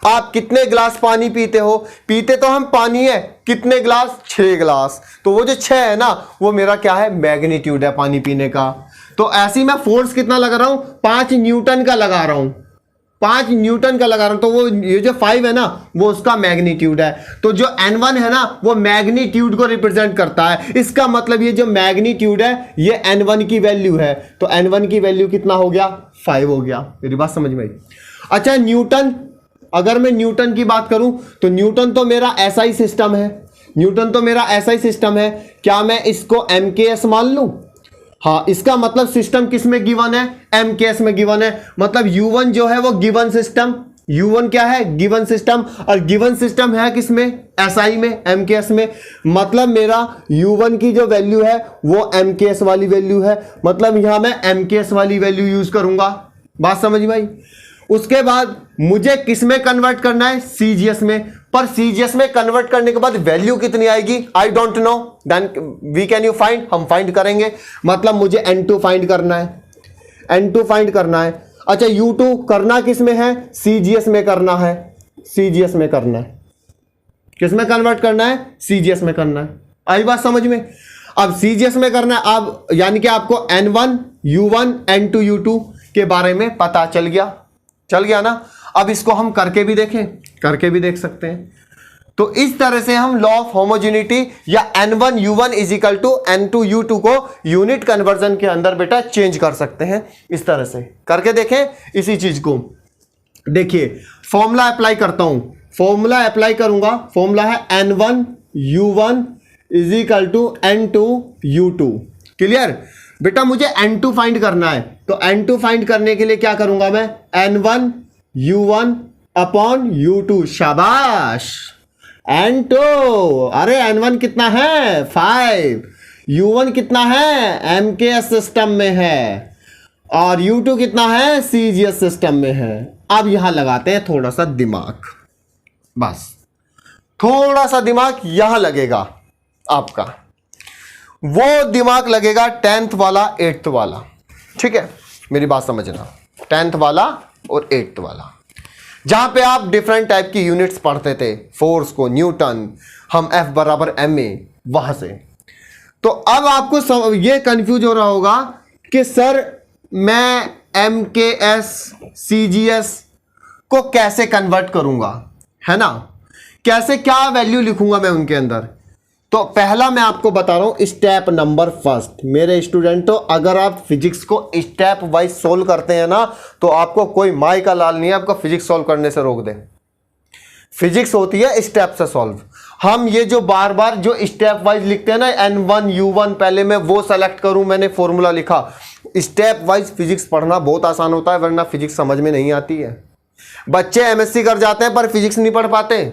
आप कितने गिलास पानी पीते हो? पीते तो हम पानी है, कितने गिलास? 6 गिलास। तो वो जो 6 है ना वो मेरा क्या है? मैग्नीट्यूड है पानी पीने का। तो ऐसे ही मैं फोर्स कितना लगा रहा हूं? 5 न्यूटन का लगा रहा हूं, 5 न्यूटन का लगा रहा हूं। तो वो ये जो 5 है ना वो उसका मैग्नीट्यूड है। तो जो N1 है ना वो मैग्नीट्यूड को रिप्रेजेंट करता है। इसका मतलब ये जो मैग्नीट्यूड है ये N1 की वैल्यू है। तो N1 की वैल्यू कितना हो गया? 5 हो गया। मेरी बात समझ में आई? अच्छा, न्यूटन, अगर मैं न्यूटन की बात करूं तो न्यूटन तो मेरा एसआई सिस्टम है। न्यूटन तो मेरा एसआई सिस्टम है। क्या मैं इसको एमकेएस मान लूं? हाँ, इसका मतलब सिस्टम किस में गिवन है? एमकेएस में गिवन है। मतलब U1 जो है वो गिवन सिस्टम, U1 क्या है? Given system. और गिवन सिस्टम है किस में? एसआई में, एमकेएस में। मतलब मेरा U1 की जो वैल्यू है वो एमकेएस वाली वैल्यू है। मतलब यहां मैं एमकेएस वाली वैल्यू यूज करूंगा। बात समझ में आई? उसके बाद मुझे किस में कन्वर्ट करना है? सीजीएस में। पर सीजीएस में कन्वर्ट करने के बाद वैल्यू कितनी आएगी? I don't know, then we can you find? हम फाइंड करेंगे। मतलब मुझे N2 फाइंड करना है, N2 फाइंड करना है। अच्छा, U2 करना किस में है? सीजीएस में करना है, सीजीएस में करना है। किस में कन्वर्ट करना है? सीजीएस में करना है। आई बात समझ में? अब सीजीएस में करना है। अब यानी कि आपको N1 U1 N2 U2 के बारे में पता चल गया ना? अब इसको हम करके भी देखें, करके भी देख सकते हैं। तो इस तरह से हम लॉ ऑफ होमोजेनिटी या N1 U1 = N2 U2 को यूनिट कन्वर्जन के अंदर बेटा चेंज कर सकते हैं। इस तरह से करके देखें इसी चीज को। देखिए, फॉर्मूला अप्लाई करता हूं, फॉर्मूला अप्लाई करूंगा। फॉर्मूला है N1 U1 = N2 U2। Clear बेटा? मुझे N2 फाइंड करना है। तो N2 फाइंड करने के लिए क्या करूंगा मैं? N1 U1 upon U2। शाबाश, N2। अरे N1 कितना है? 5। U1 कितना है? एमकेएस सिस्टम में है। और U2 कितना है? सीजीएस सिस्टम में है। अब यहां लगाते हैं थोड़ा सा दिमाग, बस थोड़ा सा दिमाग यहां लगेगा आपका। वो दिमाग लगेगा 10th वाला 8th वाला। ठीक है, मेरी बात समझना, 10th वाला और 8th वाला, जहां पे आप डिफरेंट टाइप की यूनिट्स पढ़ते थे, फोर्स को न्यूटन, हम F बराबर ma, वहां से। तो अब आपको ये कंफ्यूज हो रहा होगा कि सर मैं MKS CGS को कैसे कन्वर्ट करूंगा, है ना, कैसे क्या वैल्यू लिखूंगा मैं उनके अंदर। तो पहला मैं आपको बता रहा हूं स्टेप नंबर फर्स्ट। मेरे स्टूडेंटों, अगर आप फिजिक्स को स्टेप वाइज सोल्व करते हैं ना, तो आपको कोई माई का लाल नहीं है आपको फिजिक्स सोल्व करने से रोक दे। फिजिक्स होती है स्टेप से सॉल्व। हम ये जो बार बार जो स्टेप वाइज लिखते हैं ना, N1 U1, पहले मैं वो सेलेक्ट करूं, मैंने फॉर्मूला लिखा। स्टेप वाइज फिजिक्स पढ़ना बहुत आसान होता है, वरना फिजिक्स समझ में नहीं आती है। बच्चे MSc कर जाते हैं पर फिजिक्स नहीं पढ़ पाते,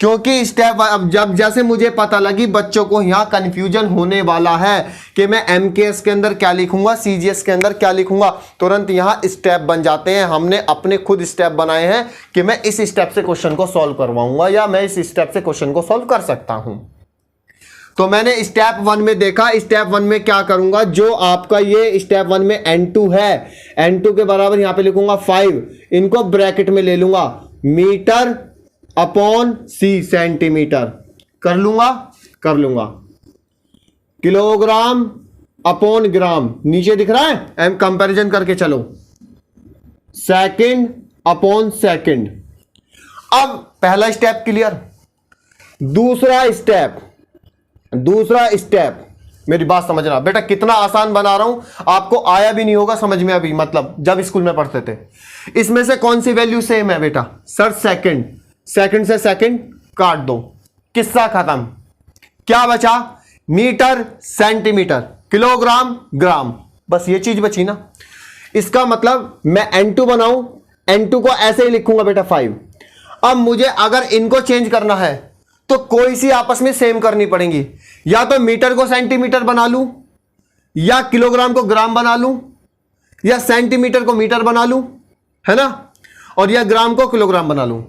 क्योंकि स्टेप अब जब जैसे मुझे पता लगी बच्चों को यहां कंफ्यूजन होने वाला है कि मैं MKS के अंदर क्या लिखूंगा, CGS के अंदर क्या लिखूंगा, तुरंत यहां स्टेप बन जाते हैं। हमने अपने खुद स्टेप बनाए हैं कि मैं इस स्टेप से क्वेश्चन को सॉल्व करवाऊंगा या मैं इस स्टेप से क्वेश्चन को सॉल्व कर सकता हूं। तो मैंने स्टेप 1 में देखा, स्टेप 1 में क्या करूंगा, जो आपका ये स्टेप 1 में N2 है, N2 के बराबर यहां पे लिखूंगा 5, इनको ब्रैकेट में ले लूंगा, मीटर अपॉन C सेंटीमीटर कर लूंगा, किलोग्राम अपॉन ग्राम नीचे दिख रहा है, एम कंपैरिजन करके चलो, सेकंड अपॉन सेकंड। अब पहला स्टेप क्लियर। दूसरा स्टेप मेरी बात समझना बेटा, कितना आसान बना रहा हूं, आपको आया भी नहीं होगा समझ में अभी, मतलब जब स्कूल में पढ़ते थे। इसमें से कौन सी वैल्यू सेम है बेटा, सर सेकंड से सेकंड काट दो, किस्सा खत्म। क्या बचा, मीटर सेंटीमीटर किलोग्राम ग्राम, बस ये चीज बची ना। इसका मतलब मैं N2 बनाऊं, N2 को ऐसे ही लिखूंगा बेटा 5। अब मुझे अगर इनको चेंज करना है तो कोई सी आपस में सेम करनी पड़ेंगी, या तो मीटर को सेंटीमीटर बना लूं, या किलोग्राम को ग्राम बना लूं, या सेंटीमीटर को मीटर बना लूं, है ना, और या ग्राम को किलोग्राम बना लूं।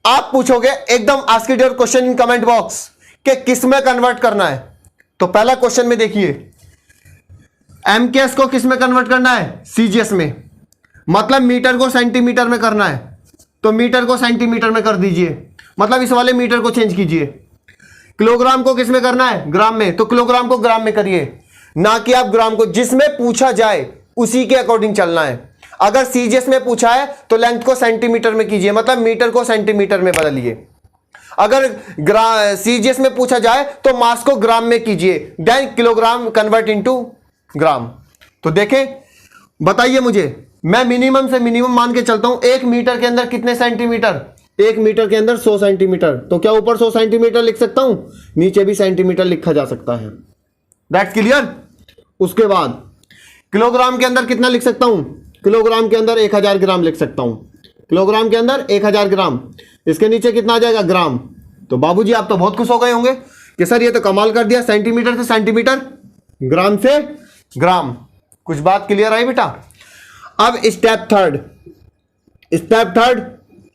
आप पूछोगे एकदम ask your question in comment box कि किस में कन्वर्ट करना है। तो पहला क्वेश्चन में देखिए, MKS को किस में कन्वर्ट करना है, CGS में, मतलब मीटर को सेंटीमीटर में करना है, तो मीटर को सेंटीमीटर में कर दीजिए, मतलब इस वाले मीटर को चेंज कीजिए। किलोग्राम को किस में करना है, ग्राम में, तो किलोग्राम को ग्राम में करिए, ना कि आप ग्राम को, जिसमें पूछा जाए उसी के अकॉर्डिंग चलना है। अगर CGS में पूछा है तो लेंथ को सेंटीमीटर में कीजिए, मतलब मीटर को सेंटीमीटर में बदलिए। अगर CGS में पूछा जाए तो मास को ग्राम में कीजिए, then kilogram convert into gram. तो देखें, बताइए मुझे, मैं मिनिमम से मिनिमम मान के चलता हूं, 1 मीटर के अंदर कितने सेंटीमीटर, 1 मीटर के अंदर 100 सेंटीमीटर। तो क्या ऊपर 100 सेंटीमीटर लिख सकता हूं, नीचे भी सेंटीमीटर लिखा जा सकता है। That's clear. उसके बाद किलोग्राम के अंदर कितना लिख सकता हूं, किलोग्राम के अंदर 1000 ग्राम लिख सकता हूं, किलोग्राम के अंदर 1000 ग्राम। इसके नीचे कितना आ जाएगा, ग्राम। तो बाबूजी आप तो बहुत खुश हो गए होंगे कि सर ये तो कमाल कर दिया, सेंटीमीटर से सेंटीमीटर, ग्राम से ग्राम। कुछ बात क्लियर आई बेटा। अब स्टेप थर्ड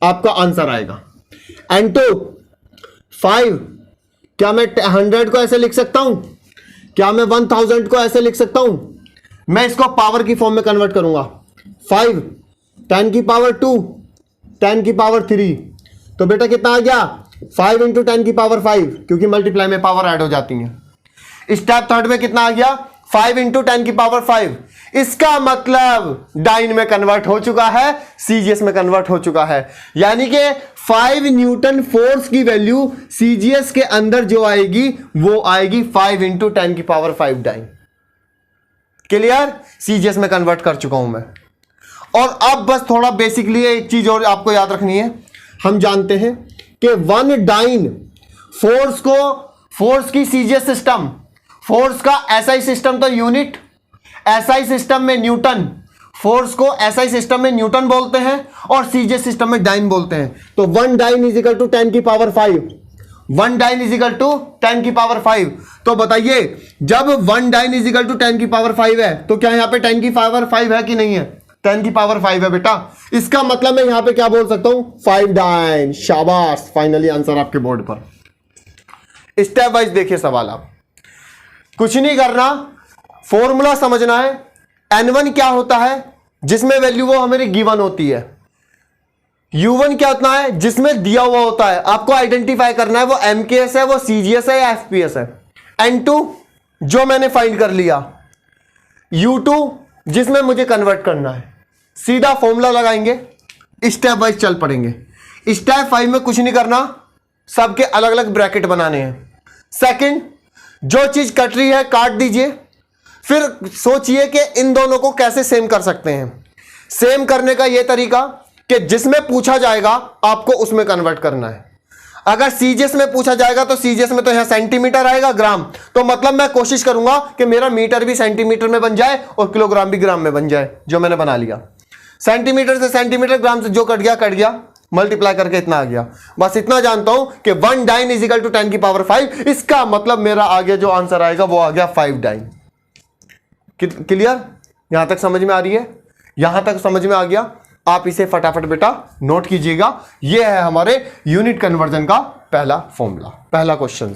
आपका आंसर आएगा N2 5। क्या मैं 100 को ऐसे लिख सकता हूं, क्या मैं 1000 को ऐसे लिख सकता हूं, मैं इसको पावर की फॉर्म में कन्वर्ट करूंगा। 5 10 की पावर 2 10 की पावर 3, तो बेटा कितना आ गया, 5 इंटू 10 की पावर 5, क्योंकि मल्टीप्लाई में पावर ऐड हो जाती है। स्टेप थर्ड में कितना आ गया, 5 इंटू 10 की पावर 5। इसका मतलब डाइन में कन्वर्ट हो चुका है, CGS में कन्वर्ट हो चुका है, यानी कि 5 न्यूटन फोर्स की वैल्यू CGS के अंदर जो आएगी वो आएगी 5 इंटू 10 की पावर 5 डाइन। क्लियर, CGS में कन्वर्ट कर चुका हूं मैं। और अब बस थोड़ा बेसिकली एक चीज और आपको याद रखनी है, हम जानते हैं कि 1 डाइन फोर्स की CGS सिस्टम, फोर्स का SI सिस्टम तो यूनिट, SI सिस्टम में न्यूटन, फोर्स को SI सिस्टम में न्यूटन बोलते हैं और CGS सिस्टम में डाइन बोलते हैं। तो 1 डाइन इज इक्वल टू 10 की power 5, 1 dyne is equal to 10 की पावर 5। तो बताइए, जब 1 डाइन इज इक्वल टू 10 की पावर 5 है, तो क्या यहां पे 10 की पावर 5 है कि नहीं है, 10 की पावर 5 है बेटा। इसका मतलब मैं यहां पे क्या बोल सकता हूं, 5 डाइन। शाबाश, फाइनली आंसर आपके बोर्ड पर। स्टेप वाइज देखिए सवाल आप। कुछ नहीं करना, फॉर्मूला समझना है। N1 क्या होता है जिसमें वैल्यू वो हमारी गिवन होती है, U1 क्या होता है जिसमें दिया हुआ होता है। आपको आइडेंटिफाई करना है वो MKS है, वो CGS है या FPS है। N2 जो मैंने फाइंड कर लिया, U2 जिसमें मुझे कन्वर्ट करना है। सीधा फॉर्मूला लगाएंगे, स्टेप वाइज चल पड़ेंगे। स्टेप 5 में कुछ नहीं करना, सबके अलग अलग ब्रैकेट बनाने हैं। सेकंड, जो चीज कट रही है काट दीजिए, फिर सोचिए कि इन दोनों को कैसे सेम कर सकते हैं। सेम करने का यह तरीका कि जिसमें पूछा जाएगा आपको उसमें कन्वर्ट करना है। अगर सीजीएस में पूछा जाएगा तो सीजीएस में तो यहां सेंटीमीटर आएगा, ग्राम, तो मतलब मैं कोशिश करूंगा कि मेरा मीटर भी सेंटीमीटर में बन जाए और किलोग्राम भी ग्राम में बन जाए, जो मैंने बना लिया। सेंटीमीटर से सेंटीमीटर, ग्राम से जो कट गया, मल्टीप्लाई करके इतना आ गया। बस इतना जानता हूं कि 1 डाइन इज इक्वल टू 10 की पावर 5। इसका मतलब मेरा आगे जो आंसर आएगा वो आ गया 5 डाइन। क्लियर? यहां तक समझ में आ रही है? यहां तक समझ में आ गया? आप इसे फटाफट बेटा नोट कीजिएगा। यह है हमारे यूनिट कन्वर्जन का पहला फॉर्मूला, पहला क्वेश्चन।